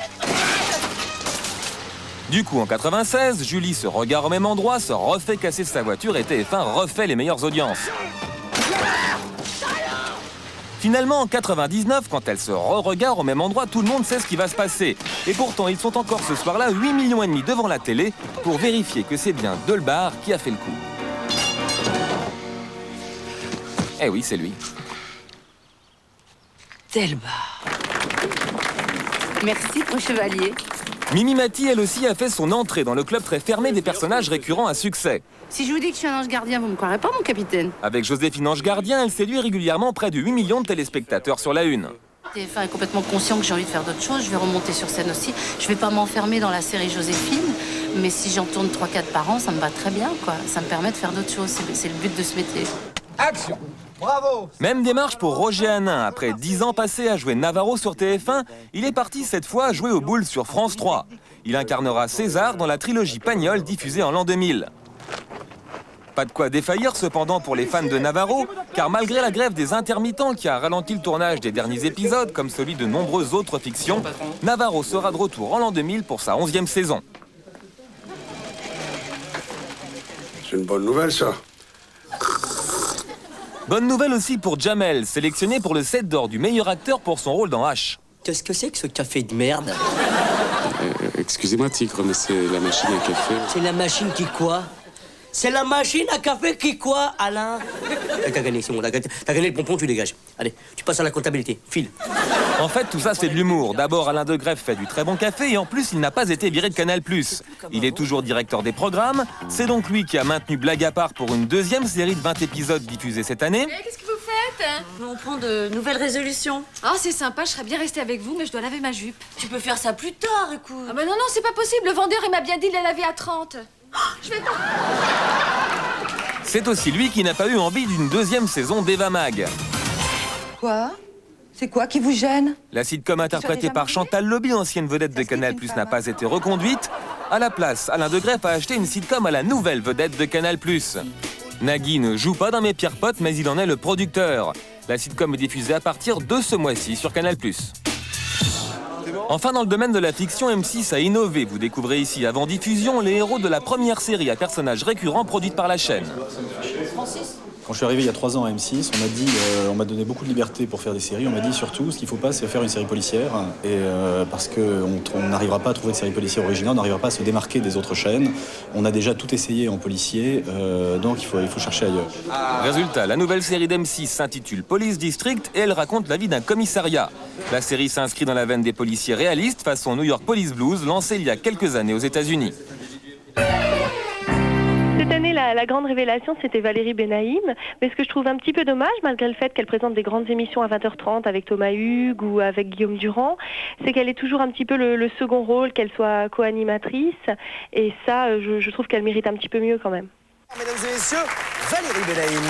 Speaker 4: Du coup, en 96, Julie se regarde au même endroit, se refait casser sa voiture et TF1 refait les meilleures audiences. Finalement, en 99, quand elle se re-regarde au même endroit, tout le monde sait ce qui va se passer. Et pourtant, ils sont encore ce soir-là 8,5 millions devant la télé pour vérifier que c'est bien Delbar qui a fait le coup. Eh oui, c'est lui.
Speaker 24: Delbar. Merci, mon chevalier.
Speaker 4: Mimi Mati, elle aussi, a fait son entrée dans le club très fermé des personnages récurrents à succès.
Speaker 7: Si je vous dis que je suis un ange gardien, vous me croirez pas, mon capitaine?
Speaker 4: Avec Joséphine Ange Gardien, elle séduit régulièrement près de 8 millions de téléspectateurs sur la une.
Speaker 7: TF1 est complètement conscient que j'ai envie de faire d'autres choses. Je vais remonter sur scène aussi. Je vais pas m'enfermer dans la série Joséphine, mais si j'en tourne 3-4 par an, ça me va très bien, quoi. Ça me permet de faire d'autres choses. C'est le but de ce métier.
Speaker 2: Action! Bravo!
Speaker 4: Même démarche pour Roger Hanin. Après 10 ans passés à jouer Navarro sur TF1, il est parti cette fois jouer aux boules sur France 3. Il incarnera César dans la trilogie Pagnol diffusée en l'an 2000. Pas de quoi défaillir cependant pour les fans de Navarro, car malgré la grève des intermittents qui a ralenti le tournage des derniers épisodes, comme celui de nombreuses autres fictions, Navarro sera de retour en l'an 2000 pour sa 11e saison.
Speaker 9: C'est une bonne nouvelle, ça.
Speaker 4: Bonne nouvelle aussi pour Jamel, sélectionné pour le 7 d'or du meilleur acteur pour son rôle dans H.
Speaker 10: Qu'est-ce que c'est que ce café de merde?
Speaker 9: Excusez-moi, Tigre, mais c'est la machine à café.
Speaker 10: C'est la machine qui quoi? C'est la machine à café qui quoi, Alain? T'as gagné, c'est bon, t'as gagné le pompon, tu dégages. Allez, tu passes à la comptabilité, file.
Speaker 4: En fait, tout ça, c'est de l'humour. D'abord, Alain Degreffe fait du très bon café et en plus, il n'a pas été viré de Canal+. Il est toujours directeur des programmes. C'est donc lui qui a maintenu Blague à part pour une deuxième série de 20 épisodes diffusée cette année.
Speaker 24: Qu'est-ce que vous faites?
Speaker 8: On prend de nouvelles résolutions.
Speaker 24: Ah, c'est sympa, je serais bien restée avec vous, mais je dois laver ma jupe.
Speaker 8: Tu peux faire ça plus tard, écoute.
Speaker 24: Ah bah non, c'est pas possible, le vendeur, il m'a bien dit de la laver à 30. Oh, je vais pas...
Speaker 4: C'est aussi lui qui n'a pas eu envie d'une deuxième saison d'Eva Mag.
Speaker 25: Quoi? C'est quoi qui vous gêne?
Speaker 4: La sitcom interprétée par Chantal Lobby, ancienne vedette de Canal+, n'a pas été reconduite. À la place, Alain Degreffe a acheté une sitcom à la nouvelle vedette de Canal+. Nagui ne joue pas dans Mes Pires Potes, mais il en est le producteur. La sitcom est diffusée à partir de ce mois-ci sur Canal+. Enfin, dans le domaine de la fiction, M6 a innové. Vous découvrez ici, avant diffusion, les héros de la première série à personnages récurrents produite par la chaîne.
Speaker 26: Quand je suis arrivé il y a 3 ans à M6, on m'a donné beaucoup de liberté pour faire des séries. On m'a dit surtout, ce qu'il ne faut pas, c'est faire une série policière. Et parce qu'on n'arrivera pas à trouver de série policière originale, on n'arrivera pas à se démarquer des autres chaînes. On a déjà tout essayé en policier, donc il faut chercher ailleurs.
Speaker 4: Résultat, la nouvelle série d'M6 s'intitule Police District et elle raconte la vie d'un commissariat. La série s'inscrit dans la veine des policiers réalistes façon New York Police Blues, lancée il y a quelques années aux États-Unis.
Speaker 27: Cette année, la grande révélation, c'était Valérie Benaïm. Mais ce que je trouve un petit peu dommage, malgré le fait qu'elle présente des grandes émissions à 20h30 avec Thomas Hugues ou avec Guillaume Durand, c'est qu'elle est toujours un petit peu le second rôle, qu'elle soit co-animatrice. Et ça, je trouve qu'elle mérite un petit peu mieux quand même.
Speaker 2: Mesdames et messieurs, Valérie Benaïm.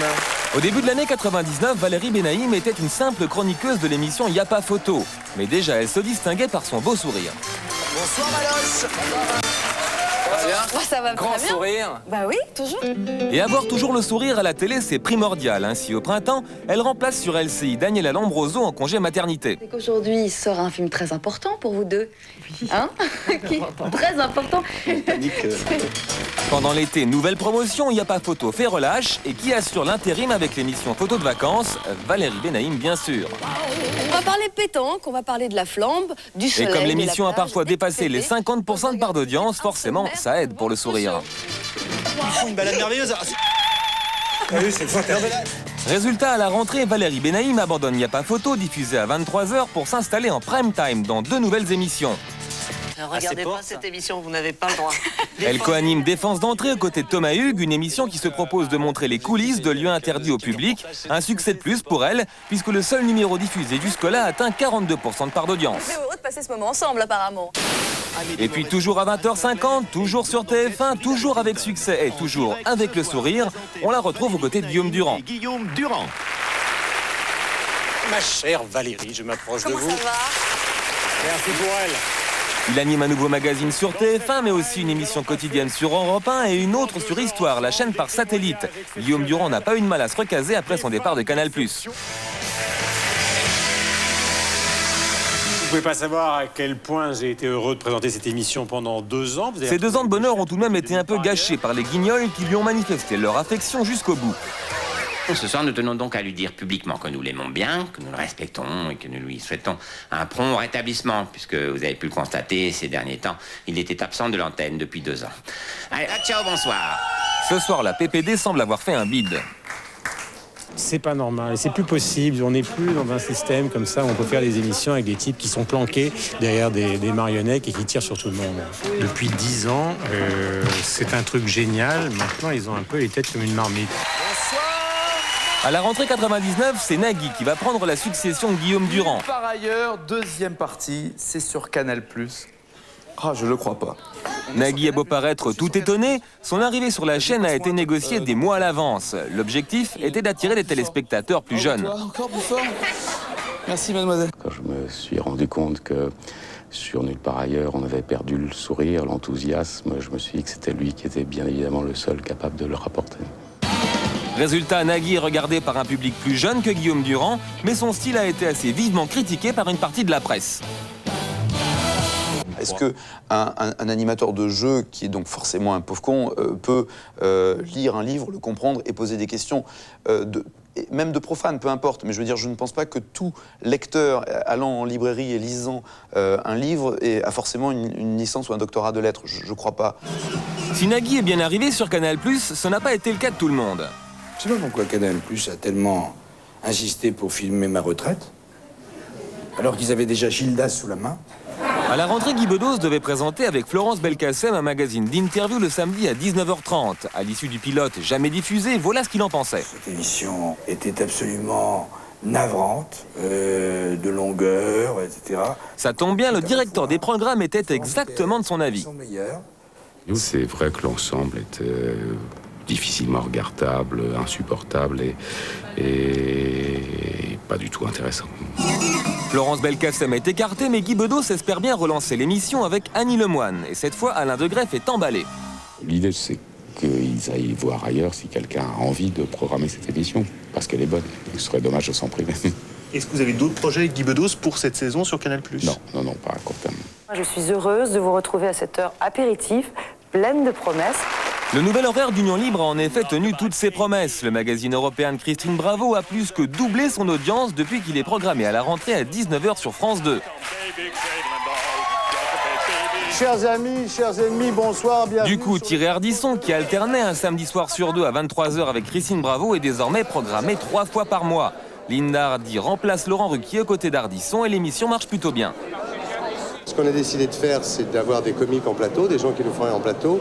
Speaker 4: Au début de l'année 99, Valérie Benaïm était une simple chroniqueuse de l'émission Y a pas photo. Mais déjà, elle se distinguait par son beau sourire.
Speaker 2: Bonsoir Maloche.
Speaker 24: Oh, ça va
Speaker 4: Grand
Speaker 24: très bien.
Speaker 4: sourire.
Speaker 24: Bah oui, toujours.
Speaker 4: Et avoir toujours le sourire à la télé, c'est primordial. Ainsi, au printemps, elle remplace sur LCI Daniela Lombroso en congé maternité.
Speaker 25: C'est qu'aujourd'hui, il sort un film très important pour vous deux. Hein? Très important.
Speaker 4: Pendant l'été, nouvelle promotion, Y a pas photo fait relâche. Et qui assure l'intérim avec l'émission Photo de vacances? Valérie Benaïm, bien sûr.
Speaker 24: On va parler pétanque, on va parler de la flambe, du soleil.
Speaker 4: Et comme
Speaker 24: de
Speaker 4: l'émission
Speaker 24: la
Speaker 4: a parfois
Speaker 24: plage,
Speaker 4: dépassé les 50% de part d'audience, forcément, ça aide pour le sourire.
Speaker 2: Ils font une balade merveilleuse. Ah oui, c'est fantastique.
Speaker 4: Résultat, à la rentrée, Valérie Benaïm abandonne Y a pas photo, diffusée à 23h, pour s'installer en prime time dans 2 nouvelles émissions.
Speaker 10: Ne regardez pas cette émission, vous n'avez pas le droit.
Speaker 4: Elle co-anime Défense d'entrée aux côtés de Thomas Hugues, une émission qui se propose de montrer les coulisses de lieux interdits au public. Un succès de plus pour elle, puisque le seul numéro diffusé jusque-là atteint 42% de part d'audience.
Speaker 24: On est heureux de passer ce moment ensemble, apparemment.
Speaker 4: Et puis toujours à 20h50, toujours sur TF1, toujours avec succès et toujours avec le sourire, on la retrouve aux côtés de Guillaume Durand.
Speaker 3: Guillaume Durand. Ma chère Valérie, je m'approche de vous.
Speaker 24: Comment ça va?
Speaker 3: Merci pour elle.
Speaker 4: Il anime un nouveau magazine sur TF1, mais aussi une émission quotidienne sur Europe 1 et une autre sur Histoire, la chaîne par satellite. Guillaume Durand n'a pas eu de mal à se recaser après son départ de Canal+.
Speaker 3: Vous pouvez pas savoir à quel point j'ai été heureux de présenter cette émission pendant 2 ans.
Speaker 4: Ces 2 ans de bonheur ont tout de même été un peu gâchés par les guignols qui lui ont manifesté leur affection jusqu'au bout.
Speaker 28: Ce soir, nous tenons donc à lui dire publiquement que nous l'aimons bien, que nous le respectons et que nous lui souhaitons un prompt rétablissement, puisque vous avez pu le constater ces derniers temps, il était absent de l'antenne depuis 2 ans. Allez, ciao, bonsoir.
Speaker 4: Ce soir, la PPD semble avoir fait un bide.
Speaker 3: C'est pas normal, c'est plus possible. On n'est plus dans un système comme ça où on peut faire des émissions avec des types qui sont planqués derrière des marionnettes et qui tirent sur tout le monde. Depuis 10 ans, c'est un truc génial. Maintenant, ils ont un peu les têtes comme une marmite.
Speaker 4: À la rentrée 99, c'est Nagui qui va prendre la succession de Guillaume Durand.
Speaker 6: Par ailleurs, deuxième partie, c'est sur Canal+. Ah, je le crois pas.
Speaker 4: Nagui a beau paraître tout étonné, son arrivée sur la chaîne a été négociée des mois à l'avance. L'objectif était d'attirer des téléspectateurs plus jeunes.
Speaker 6: Encore plus fort. Merci, mademoiselle.
Speaker 9: Quand je me suis rendu compte que sur Nulle part ailleurs, on avait perdu le sourire, l'enthousiasme, je me suis dit que c'était lui qui était bien évidemment le seul capable de le rapporter.
Speaker 4: Résultat, Nagui est regardé par un public plus jeune que Guillaume Durand, mais son style a été assez vivement critiqué par une partie de la presse.
Speaker 11: Est-ce qu'un animateur de jeu, qui est donc forcément un pauvre con, peut lire un livre, le comprendre et poser des questions même de profane, peu importe. Mais je veux dire, je ne pense pas que tout lecteur allant en librairie et lisant un livre a forcément une licence ou un doctorat de lettres. Je ne crois pas.
Speaker 4: Si Nagui est bien arrivé sur Canal+, ce n'a pas été le cas de tout le monde.
Speaker 12: Je ne sais pas pourquoi Canal+ a tellement insisté pour filmer ma retraite, alors qu'ils avaient déjà Gildas sous la main.
Speaker 4: À la rentrée, Guy Bedos devait présenter avec Florence Belkacem un magazine d'interview le samedi à 19h30. À l'issue du pilote jamais diffusé, voilà ce qu'il en pensait.
Speaker 12: Cette émission était absolument navrante, de longueur, etc.
Speaker 4: Ça tombe bien, le directeur des programmes était exactement de son avis.
Speaker 9: C'est vrai que l'ensemble était difficilement regardable, insupportable et pas du tout intéressant.
Speaker 4: Florence Belkacem est écartée, mais Guy Bedos espère bien relancer l'émission avec Annie Lemoine. Et cette fois, Alain Degreff est emballé.
Speaker 9: L'idée, c'est qu'ils aillent voir ailleurs si quelqu'un a envie de programmer cette émission, parce qu'elle est bonne. Il serait dommage de s'en priver.
Speaker 13: Est-ce que vous avez d'autres projets avec Guy Bedos pour cette saison sur Canal+?
Speaker 9: Non, pas à court terme.
Speaker 15: Je suis heureuse de vous retrouver à cette heure apéritif, pleine de promesses.
Speaker 4: Le nouvel horaire d'Union Libre a en effet tenu toutes ses promesses. Le magazine européen de Christine Bravo a plus que doublé son audience depuis qu'il est programmé à la rentrée à 19h sur France 2.
Speaker 16: Chers amis, chers ennemis, bonsoir, bienvenue.
Speaker 4: Du coup, Thierry Ardisson, qui alternait un samedi soir sur 2 à 23h avec Christine Bravo, est désormais programmé 3 fois par mois. Linda Hardy remplace Laurent Ruquier aux côtés d'Ardisson et l'émission marche plutôt bien.
Speaker 16: Ce qu'on a décidé de faire, c'est d'avoir des comiques en plateau, des gens qui nous feraient en plateau.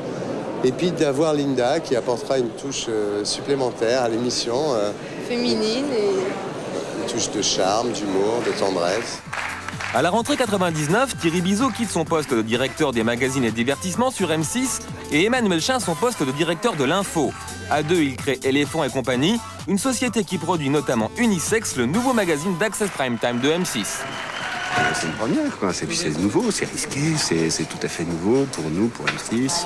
Speaker 16: Et puis d'avoir Linda qui apportera une touche supplémentaire à l'émission.
Speaker 15: Féminine et...
Speaker 16: Une touche de charme, d'humour, de tendresse.
Speaker 4: À la rentrée 99, Thierry Bizot quitte son poste de directeur des magazines et divertissements sur M6 et Emmanuel Chin son poste de directeur de l'info. À deux, il crée Éléphant et compagnie, une société qui produit notamment Unisex, le nouveau magazine d'Access Prime Time de M6.
Speaker 9: C'est une première, quoi. C'est nouveau, c'est risqué, c'est tout à fait nouveau pour nous, pour M6.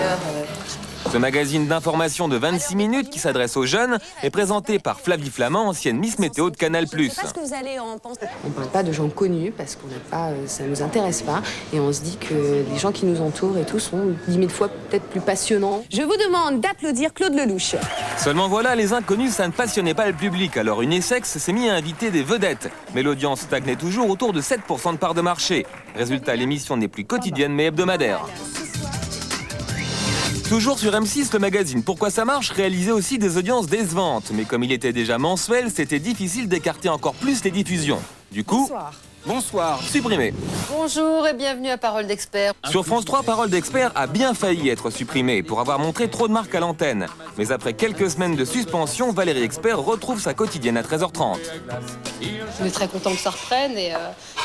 Speaker 4: Ce magazine d'information de 26 minutes qui s'adresse aux jeunes est présenté par Flavie Flamand, ancienne Miss Météo de Canal+.
Speaker 15: On ne parle pas de gens connus parce qu'on n'a pas, ça nous intéresse pas. Et on se dit que les gens qui nous entourent et tout sont 10 000 fois peut-être plus passionnants. Je vous demande d'applaudir Claude Lelouch.
Speaker 4: Seulement voilà, les inconnus, ça ne passionnait pas le public. Alors Unisex s'est mis à inviter des vedettes. Mais l'audience stagnait toujours autour de 7% de part de marché. Résultat, l'émission n'est plus quotidienne mais hebdomadaire. Toujours sur M6, le magazine Pourquoi ça marche réalisait aussi des audiences décevantes. Mais comme il était déjà mensuel, c'était difficile d'écarter encore plus les diffusions. Du coup... Bonsoir. Supprimé.
Speaker 15: Bonjour et bienvenue à Parole d'Expert.
Speaker 4: Sur France 3, Parole d'Expert a bien failli être supprimée pour avoir montré trop de marques à l'antenne. Mais après quelques semaines de suspension, Valérie Expert retrouve sa quotidienne à 13h30.
Speaker 15: On est très content que ça reprenne et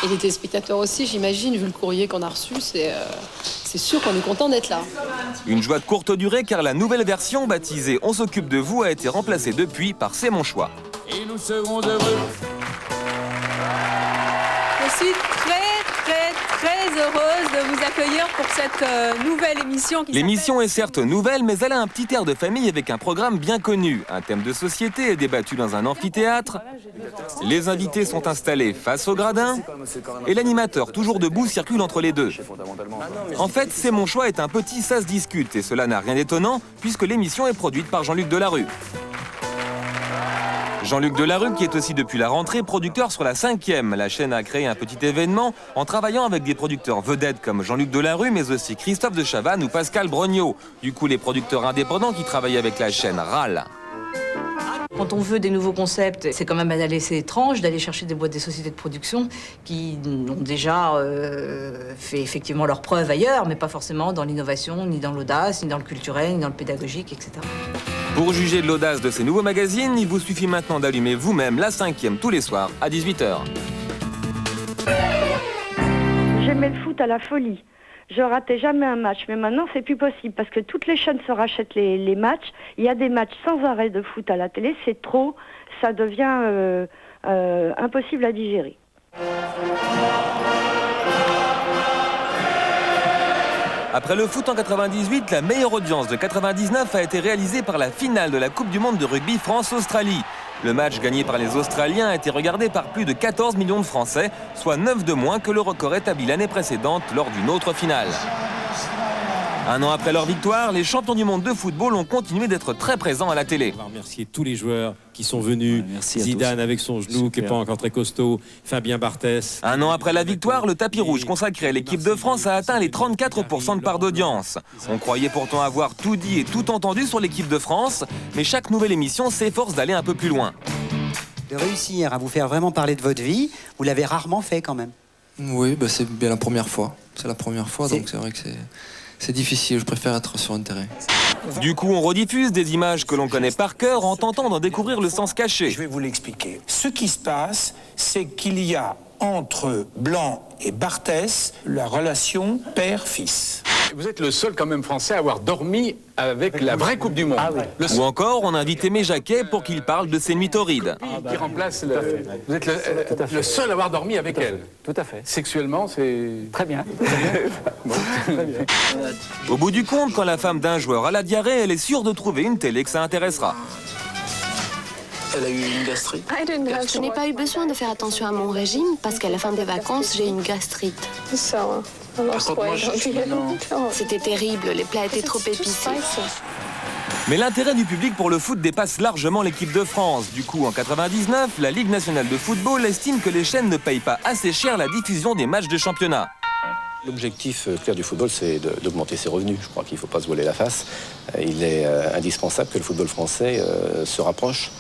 Speaker 15: les téléspectateurs aussi, j'imagine, vu le courrier qu'on a reçu, c'est sûr qu'on est content d'être là.
Speaker 4: Une joie de courte durée car la nouvelle version baptisée On s'occupe de vous a été remplacée depuis par C'est mon choix.
Speaker 20: Et nous serons heureux.
Speaker 24: Je suis très heureuse de vous accueillir pour cette nouvelle émission.
Speaker 4: L'émission est certes nouvelle, mais elle a un petit air de famille avec un programme bien connu. Un thème de société est débattu dans un amphithéâtre. Les invités sont installés face au gradin. Et l'animateur, toujours debout, circule entre les deux. En fait, C'est mon choix est un petit ça se discute. Et cela n'a rien d'étonnant, puisque l'émission est produite par Jean-Luc Delarue. Jean-Luc Delarue, qui est aussi depuis la rentrée producteur sur la 5e. La chaîne a créé un petit événement en travaillant avec des producteurs vedettes comme Jean-Luc Delarue, mais aussi Christophe de Chavannes ou Pascal Brognaud. Du coup, les producteurs indépendants qui travaillent avec la chaîne râlent.
Speaker 1: Quand on veut des nouveaux concepts, c'est quand même assez étrange d'aller chercher des sociétés de production qui ont déjà fait effectivement leurs preuves ailleurs, mais pas forcément dans l'innovation, ni dans l'audace, ni dans le culturel, ni dans le pédagogique, etc.
Speaker 4: Pour juger de l'audace de ces nouveaux magazines, il vous suffit maintenant d'allumer vous-même la 5e tous les soirs à 18h.
Speaker 14: J'aimais le foot à la folie. Je ratais jamais un match, mais maintenant c'est plus possible parce que toutes les chaînes se rachètent les matchs. Il y a des matchs sans arrêt de foot à la télé, c'est trop, ça devient impossible à digérer.
Speaker 4: Après le foot en 98, la meilleure audience de 99 a été réalisée par la finale de la Coupe du Monde de rugby France-Australie. Le match gagné par les Australiens a été regardé par plus de 14 millions de Français, soit 9 de moins que le record établi l'année précédente lors d'une autre finale. Un an après leur victoire, les champions du monde de football ont continué d'être très présents à la télé.
Speaker 17: On va remercier tous les joueurs qui sont venus. Zidane avec son genou qui n'est pas encore très costaud, Fabien Barthès.
Speaker 4: Un an après la victoire, le tapis rouge consacré à l'équipe de France a atteint les 34% de part d'audience. On croyait pourtant avoir tout dit et tout entendu sur l'équipe de France, mais chaque nouvelle émission s'efforce d'aller un peu plus loin.
Speaker 18: De réussir à vous faire vraiment parler de votre vie, vous l'avez rarement fait quand même.
Speaker 19: Oui, c'est bien la première fois. C'est la première fois, donc c'est vrai que c'est difficile, je préfère être sur un terrain.
Speaker 4: Du coup, on rediffuse des images que l'on connaît par cœur en tentant d'en découvrir le sens caché.
Speaker 21: Je vais vous l'expliquer. Ce qui se passe, c'est qu'il y a entre Blanc et Barthès la relation père-fils.
Speaker 22: Vous êtes le seul quand même Français à avoir dormi avec la vraie Coupe du Monde.
Speaker 4: Ah oui. Ou encore, on a invité Aimé Jacquet pour qu'il parle de ses nuits torrides.
Speaker 22: Qui remplace le... Vous êtes le seul à avoir dormi avec elle.
Speaker 19: Tout à fait.
Speaker 22: Sexuellement, c'est...
Speaker 19: Très bien.
Speaker 22: Bon, très bien.
Speaker 4: Au bout du compte, quand la femme d'un joueur a la diarrhée, elle est sûre de trouver une télé que ça intéressera.
Speaker 19: Elle a eu une gastrite.
Speaker 23: Je n'ai pas eu besoin de faire attention à mon régime parce qu'à la fin des vacances, j'ai une gastrite. C'était terrible, les plats étaient trop épicés.
Speaker 4: Mais l'intérêt du public pour le foot dépasse largement l'équipe de France. Du coup, en 99, la Ligue nationale de football estime que les chaînes ne payent pas assez cher la diffusion des matchs de championnat.
Speaker 29: L'objectif clair du football, c'est d'augmenter ses revenus. Je crois qu'il ne faut pas se voiler la face. Il est indispensable que le football français se rapproche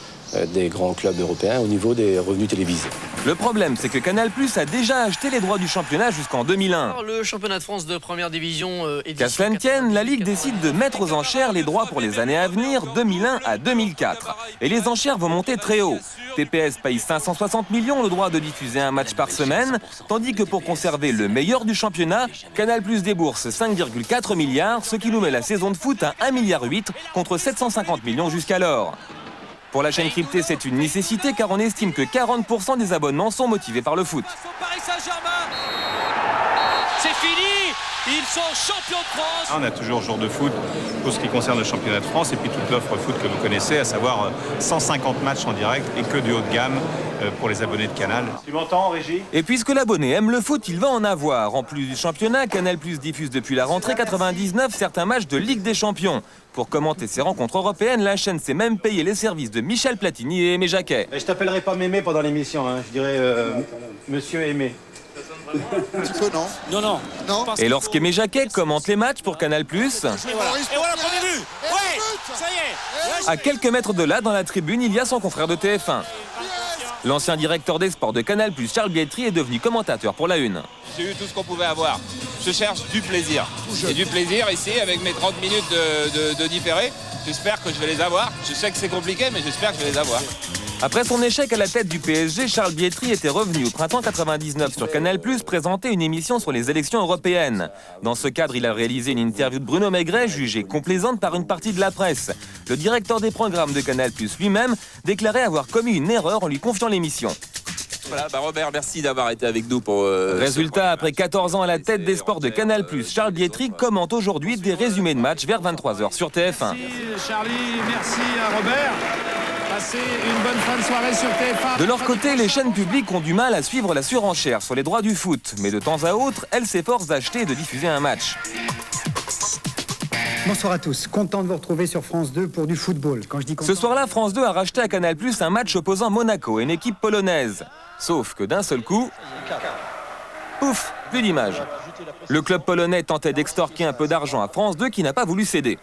Speaker 29: des grands clubs européens au niveau des revenus télévisés.
Speaker 4: Le problème, c'est que Canal+ a déjà acheté les droits du championnat jusqu'en 2001.
Speaker 30: Le championnat de France de première division
Speaker 4: Qu'à cela ne tienne, la Ligue décide de mettre aux enchères les droits pour les années à venir, 2001 à 2004. Et les enchères vont monter très haut. TPS paye 560 millions le droit de diffuser un match par semaine, tandis que pour conserver le meilleur du championnat, Canal+ débourse 5,4 milliards, ce qui nous met la saison de foot à 1,8 milliard contre 750 millions jusqu'alors. Pour la chaîne cryptée, c'est une nécessité car on estime que 40% des abonnements sont motivés par le foot.
Speaker 30: Paris Saint-Germain, c'est fini, ils sont champions de France.
Speaker 31: On a toujours jour de foot pour ce qui concerne le championnat de France et puis toute l'offre foot que vous connaissez, à savoir 150 matchs en direct et que du haut de gamme pour les abonnés de Canal.
Speaker 22: Tu m'entends, Régie?
Speaker 4: Et puisque l'abonné aime le foot, il va en avoir. En plus du championnat, Canal+ diffuse depuis la rentrée 99 certains matchs de Ligue des Champions. Pour commenter ces rencontres européennes, la chaîne s'est même payé les services de Michel Platini et Aimé Jacquet.
Speaker 22: Je t'appellerai pas Mémé pendant l'émission, hein. Je dirais Monsieur Aimé. Un petit peu, non? Non.
Speaker 4: Et lorsqu'Aimé Jacquet commente les matchs pour Canal+,
Speaker 30: Et voilà, premier but. Ouais, ça y est.
Speaker 4: à quelques mètres de là, dans la tribune, il y a son confrère de TF1. L'ancien directeur des sports de Canal+, Charles Bietri, est devenu commentateur pour la Une.
Speaker 32: J'ai eu tout ce qu'on pouvait avoir. Je cherche du plaisir. Et du plaisir ici, avec mes 30 minutes de différé. J'espère que je vais les avoir. Je sais que c'est compliqué, mais j'espère que je vais les avoir.
Speaker 4: Après son échec à la tête du PSG, Charles Bietri était revenu au printemps 99 sur Canal+, présenter une émission sur les élections européennes. Dans ce cadre, il a réalisé une interview de Bruno Maigret, jugée complaisante par une partie de la presse. Le directeur des programmes de Canal+ lui-même déclarait avoir commis une erreur en lui confiant l'émission.
Speaker 32: Voilà, Robert, merci d'avoir été avec nous pour...
Speaker 4: Résultat, après 14 ans à la tête des sports de Canal+, Charles Bietri commente aujourd'hui des résumés de matchs vers 23h sur TF1.
Speaker 33: Merci Charlie, merci à Robert. Passez une bonne fin de soirée sur TF1.
Speaker 4: De leur côté, les chaînes publiques ont du mal à suivre la surenchère sur les droits du foot. Mais de temps à autre, elles s'efforcent d'acheter et de diffuser un match.
Speaker 34: Bonsoir à tous, content de vous retrouver sur France 2 pour du football. Quand je dis
Speaker 4: Ce soir-là, France 2 a racheté à Canal+ un match opposant Monaco et une équipe polonaise. Sauf que d'un seul coup, pouf, plus d'image. Le club polonais tentait d'extorquer un peu d'argent à France 2 qui n'a pas voulu céder.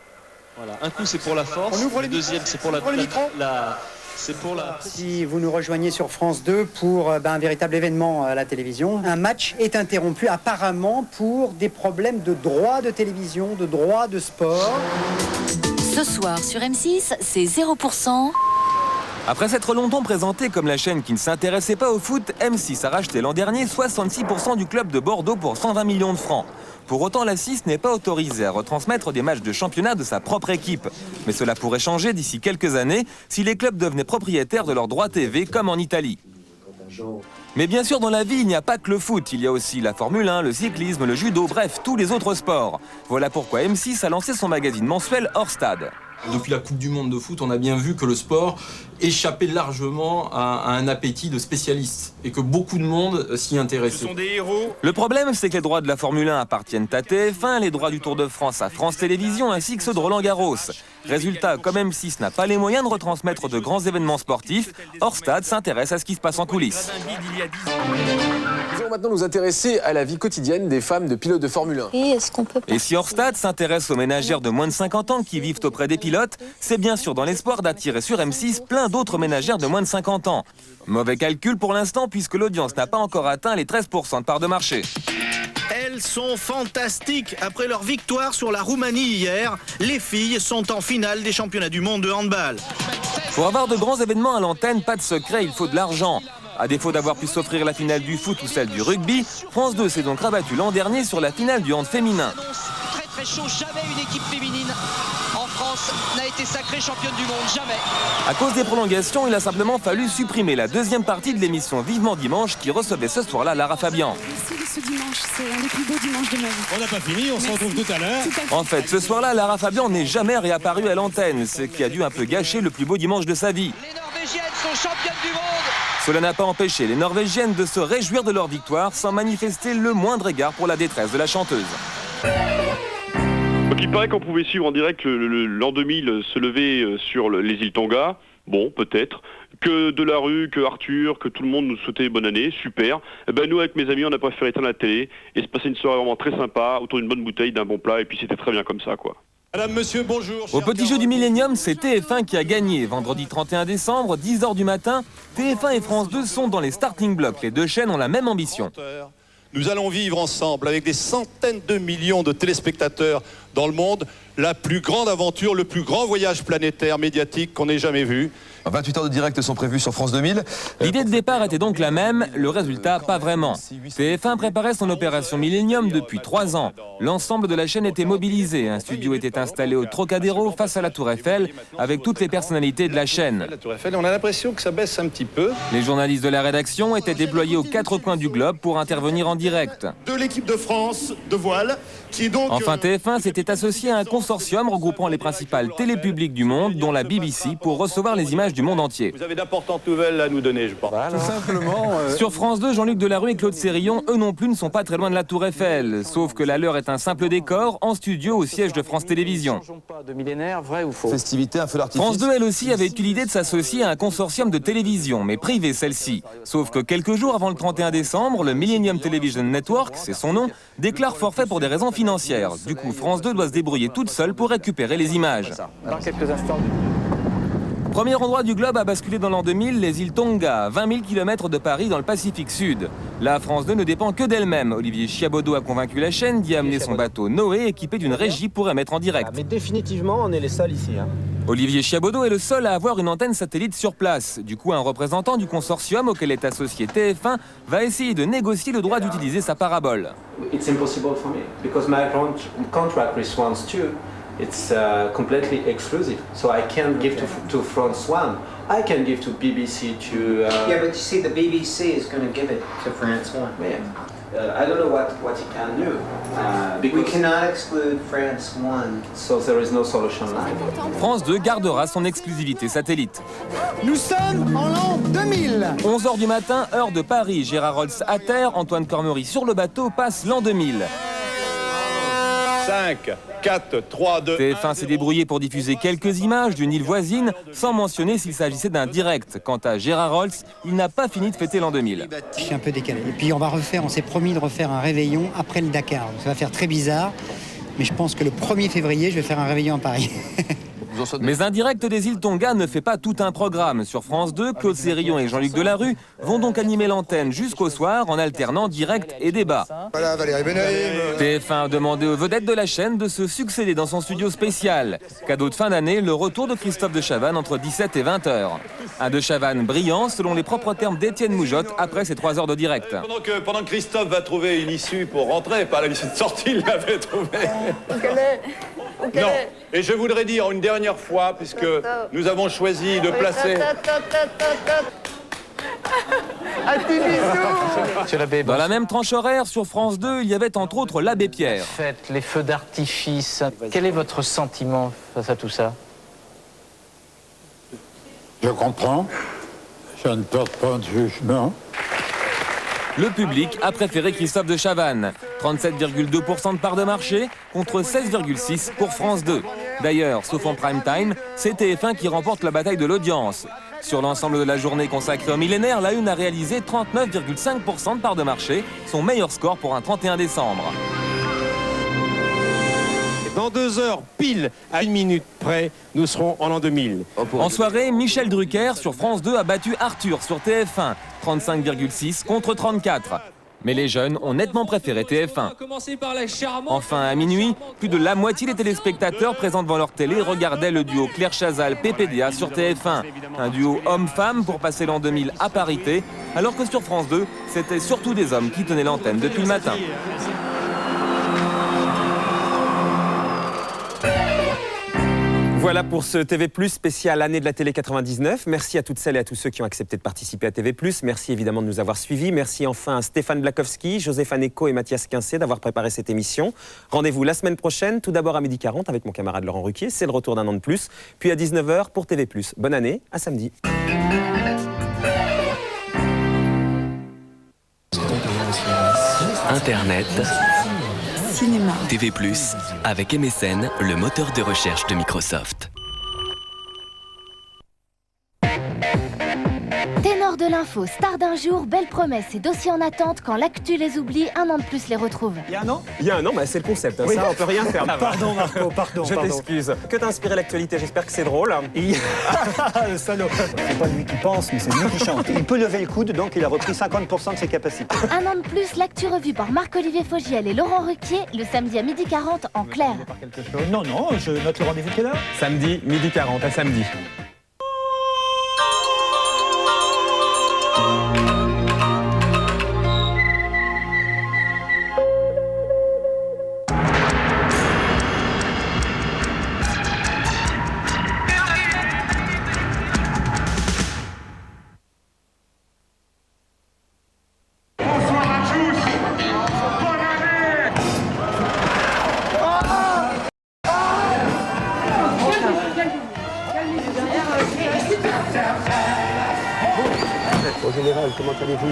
Speaker 35: Voilà, un coup c'est pour la force, le deuxième c'est pour
Speaker 22: C'est pour la...
Speaker 34: Si vous nous rejoignez sur France 2 pour un véritable événement à la télévision, un match est interrompu apparemment pour des problèmes de droit de télévision, de droit de sport.
Speaker 2: Ce soir sur M6, c'est 0%.
Speaker 4: Après s'être longtemps présenté comme la chaîne qui ne s'intéressait pas au foot, M6 a racheté l'an dernier 66% du club de Bordeaux pour 120 millions de francs. Pour autant, la 6 n'est pas autorisée à retransmettre des matchs de championnat de sa propre équipe. Mais cela pourrait changer d'ici quelques années si les clubs devenaient propriétaires de leurs droits TV comme en Italie. Mais bien sûr, dans la vie, il n'y a pas que le foot. Il y a aussi la Formule 1, le cyclisme, le judo, bref, tous les autres sports. Voilà pourquoi M6 a lancé son magazine mensuel Hors Stade.
Speaker 3: Depuis la Coupe du Monde de foot, on a bien vu que le sport échappait largement à un appétit de spécialistes et que beaucoup de monde s'y intéressait.
Speaker 31: Ce sont des héros.
Speaker 4: Le problème, c'est que les droits de la Formule 1 appartiennent à TF1, les droits du Tour de France à France Télévisions ainsi que ceux de Roland Garros. Résultat, comme M6 n'a pas les moyens de retransmettre de grands événements sportifs, Hors Stade s'intéresse à ce qui se passe en coulisses.
Speaker 5: Nous allons maintenant nous intéresser à la vie quotidienne des femmes de pilotes de Formule 1.
Speaker 4: Et si Hors Stade s'intéresse aux ménagères de moins de 50 ans qui vivent auprès des pilotes, c'est bien sûr dans l'espoir d'attirer sur M6 plein d'autres ménagères de moins de 50 ans. Mauvais calcul pour l'instant puisque l'audience n'a pas encore atteint les 13% de part de marché.
Speaker 6: Elles sont fantastiques. Après leur victoire sur la Roumanie hier, les filles sont en finale des championnats du monde de handball.
Speaker 4: Pour avoir de grands événements à l'antenne, pas de secret, il faut de l'argent. À défaut d'avoir pu s'offrir la finale du foot ou celle du rugby, France 2 s'est donc rabattu l'an dernier sur la finale du hand féminin.
Speaker 30: Très très chaud, jamais une équipe féminine en France n'a été sacrée championne du monde, jamais.
Speaker 4: À cause des prolongations, il a simplement fallu supprimer la deuxième partie de l'émission Vivement Dimanche qui recevait ce soir-là Lara Fabian.
Speaker 7: Merci ce dimanche, c'est un des plus beaux dimanches de ma vie.
Speaker 22: On n'a pas fini, on se retrouve tout à l'heure.
Speaker 4: En fait, ce soir-là, Lara Fabian n'est jamais réapparue à l'antenne, ce qui a dû un peu gâcher le plus beau dimanche de sa vie.
Speaker 30: Les Norvégiennes sont championnes du monde.
Speaker 4: Cela n'a pas empêché les Norvégiennes de se réjouir de leur victoire sans manifester le moindre égard pour la détresse de la chanteuse.
Speaker 8: Donc il paraît qu'on pouvait suivre en direct l'an 2000 se lever sur les îles Tonga. Bon, peut-être. Que Delarue, que Arthur, que tout le monde nous souhaitait bonne année, super. Et ben nous, avec mes amis, on a préféré éteindre la télé et se passer une soirée vraiment très sympa autour d'une bonne bouteille, d'un bon plat, et puis c'était très bien comme ça, quoi.
Speaker 22: Madame, monsieur, bonjour.
Speaker 4: Au petit jeu du Millennium, c'est TF1 qui a gagné. Vendredi 31 décembre, 10h du matin, TF1 et France 2 sont dans les starting blocks. Les deux chaînes ont la même ambition.
Speaker 22: Nous allons vivre ensemble avec des centaines de millions de téléspectateurs dans le monde la plus grande aventure, le plus grand voyage planétaire médiatique qu'on ait jamais vu.
Speaker 5: 28 heures de direct sont prévues sur France 2000.
Speaker 4: L'idée de départ était donc la même, le résultat pas vraiment. TF1 préparait son opération Millennium depuis 3 ans. L'ensemble de la chaîne était mobilisé. Un studio était installé au Trocadéro face à la Tour Eiffel avec toutes les personnalités de la chaîne.
Speaker 22: La Tour Eiffel, on a l'impression que ça baisse un petit peu.
Speaker 4: Les journalistes de la rédaction étaient déployés aux 4 coins du globe pour intervenir en direct.
Speaker 22: De l'équipe de France de voile qui est donc...
Speaker 4: Enfin, TF1 s'était associé à un consortium regroupant les principales télépubliques du monde, dont la BBC, pour recevoir les images du monde entier.
Speaker 22: Vous avez d'importantes nouvelles à nous donner, je pense.
Speaker 5: Tout simplement.
Speaker 4: Sur France 2, Jean-Luc Delarue et Claude Sérillon, eux non plus, ne sont pas très loin de la Tour Eiffel. Sauf que la leur est un simple décor, en studio au siège de France Télévisions.
Speaker 5: De millénaire, vrai ou faux? Festivité, un feu d'artifice.
Speaker 4: France 2, elle aussi, avait eu l'idée de s'associer à un consortium de télévision, mais privé celle-ci. Sauf que quelques jours avant le 31 décembre, le Millennium Television Network, c'est son nom, déclare forfait pour des raisons financières. Du coup, France 2 doit se débrouiller toute seule pour récupérer les images.
Speaker 5: Dans quelques instants.
Speaker 4: Premier endroit du globe à basculer dans l'an 2000, les îles Tonga, 20 000 km de Paris dans le Pacifique Sud. La France 2 ne dépend que d'elle-même. Olivier Chiabodo a convaincu la chaîne d'y amener son bateau Noé équipé d'une régie pour émettre en direct.
Speaker 10: Mais définitivement, on est les seuls ici.
Speaker 4: Olivier Chiabodo est le seul à avoir une antenne satellite sur place. Du coup, un représentant du consortium auquel est associé TF1 va essayer de négocier le droit d'utiliser sa parabole.
Speaker 10: It's impossible for me because my contract with France 2, it's completely exclusive. So I can't give to France 1. I can give to BBC to...
Speaker 11: Yeah, but you see, the BBC is going to give it to France 1.
Speaker 10: Yeah. I don't know what it can do.
Speaker 11: We cannot exclude France 1.
Speaker 10: So there is no solution now.
Speaker 4: France 2 gardera son exclusivité satellite.
Speaker 34: Nous sommes en l'an 2000.
Speaker 4: 11h du matin, heure de Paris. Gérard Rolls à terre, Antoine Cormery sur le bateau passe l'an 2000.
Speaker 22: 5, 4, 3, 2...
Speaker 4: TF1 s'est débrouillé pour diffuser quelques images d'une île voisine, sans mentionner s'il s'agissait d'un direct. Quant à Gérard Rolls, il n'a pas fini de fêter l'an 2000.
Speaker 34: Je suis un peu décalé. Et puis on s'est promis de refaire un réveillon après le Dakar. Ça va faire très bizarre, mais je pense que le 1er février, je vais faire un réveillon à Paris.
Speaker 4: Mais un direct des îles Tonga ne fait pas tout un programme. Sur France 2, Claude Sérillon et Jean-Luc Delarue vont donc animer l'antenne jusqu'au soir en alternant direct et débat.
Speaker 1: Voilà, Valérie Benaïm.
Speaker 4: TF1 a demandé aux vedettes de la chaîne de se succéder dans son studio spécial. Cadeau de fin d'année, le retour de Christophe de Chavannes entre 17 et 20 h. Un de Chavannes brillant, selon les propres termes d'Étienne Moujotte, après ses 3 heures de direct.
Speaker 22: Pendant que Christophe va trouver une issue pour rentrer, pas l'issue de sortie, il l'avait trouvée. Non, et je voudrais dire une dernière fois, puisque nous avons choisi de placer...
Speaker 4: Dans la même tranche horaire, sur France 2, il y avait entre autres l'Abbé Pierre.
Speaker 9: Faites les feux d'artifice. Quel est votre sentiment face à tout ça?
Speaker 21: Je comprends. Je ne porte pas de jugement.
Speaker 4: Le public a préféré Christophe de Chavannes. 37,2% de part de marché contre 16,6% pour France 2. D'ailleurs, sauf en prime time, c'est TF1 qui remporte la bataille de l'audience. Sur l'ensemble de la journée consacrée au millénaire, la Une a réalisé 39,5% de part de marché, son meilleur score pour un 31 décembre.
Speaker 12: Dans 2 heures, pile à 1 minute près, nous serons en l'an 2000.
Speaker 4: En soirée, Michel Drucker sur France 2 a battu Arthur sur TF1, 35,6 contre 34. Mais les jeunes ont nettement préféré TF1. Enfin, à minuit, plus de la moitié des téléspectateurs présents devant leur télé regardaient le duo Claire Chazal-PPDA sur TF1. Un duo homme-femme pour passer l'an 2000 à parité, alors que sur France 2, c'était surtout des hommes qui tenaient l'antenne depuis le matin.
Speaker 13: Voilà pour ce TV+, spécial année de la télé 99. Merci à toutes celles et à tous ceux qui ont accepté de participer à TV+. Merci évidemment de nous avoir suivis. Merci enfin à Stéphane Blakowski, Joseph Anéco et Mathias Quincé d'avoir préparé cette émission. Rendez-vous la semaine prochaine, tout d'abord à 12h40 avec mon camarade Laurent Ruquier. C'est le retour d'un an de plus. Puis à 19h pour TV+. Bonne année, à samedi.
Speaker 14: Internet.
Speaker 7: Cinéma.
Speaker 14: TV+, avec MSN, le moteur de recherche de Microsoft.
Speaker 23: Ténor de l'info, star d'un jour, belle promesse et dossiers en attente, quand l'actu les oublie, un an de plus les retrouve.
Speaker 13: Il y a un an? Il y a un an, bah c'est le concept, hein. Oui. Ça on peut rien faire.
Speaker 34: Pardon Marco, pardon.
Speaker 13: Je t'excuse. Que t'a inspiré l'actualité? J'espère que c'est drôle.
Speaker 34: Le salaud. C'est pas lui qui pense, mais c'est lui qui chante. Il peut lever le coude, donc il a repris 50% de ses capacités.
Speaker 23: Un an de plus, l'actu revue par Marc-Olivier Fogiel et Laurent Ruquier, le samedi à 12h40 en clair.
Speaker 34: Non, je note le rendez-vous quelle heure?
Speaker 13: Samedi, 12h40, à samedi.
Speaker 34: Au général, comment allez-vous?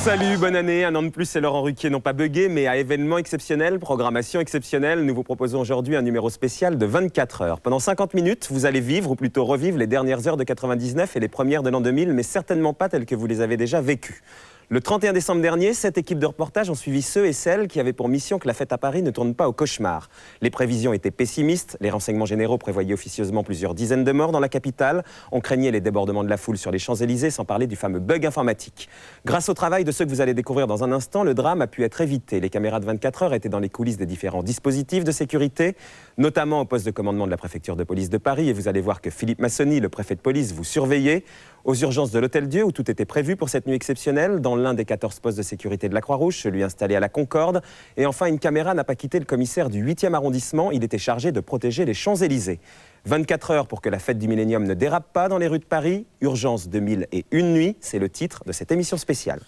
Speaker 13: Salut, bonne année. Un an de plus, c'est Laurent Ruquier, non pas buggé, mais à événement exceptionnel, programmation exceptionnelle. Nous vous proposons aujourd'hui un numéro spécial de 24 heures. Pendant 50 minutes, vous allez vivre, ou plutôt revivre, les dernières heures de 99 et les premières de l'an 2000, mais certainement pas telles que vous les avez déjà vécues. Le 31 décembre dernier, 7 équipes de reportage ont suivi ceux et celles qui avaient pour mission que la fête à Paris ne tourne pas au cauchemar. Les prévisions étaient pessimistes, les renseignements généraux prévoyaient officieusement plusieurs dizaines de morts dans la capitale, on craignait les débordements de la foule sur les Champs-Élysées, sans parler du fameux bug informatique. Grâce au travail de ceux que vous allez découvrir dans un instant, le drame a pu être évité. Les caméras de 24 heures étaient dans les coulisses des différents dispositifs de sécurité, notamment au poste de commandement de la préfecture de police de Paris, et vous allez voir que Philippe Massoni, le préfet de police, vous surveillait, aux urgences de l'Hôtel-Dieu, où tout était prévu pour cette nuit exceptionnelle, dans l'un des 14 postes de sécurité de la Croix-Rouge, celui installé à la Concorde. Et enfin, une caméra n'a pas quitté le commissaire du 8e arrondissement. Il était chargé de protéger les Champs-Élysées. 24 heures pour que la fête du Millénium ne dérape pas dans les rues de Paris. Urgence 2001 nuit, c'est le titre de cette émission spéciale.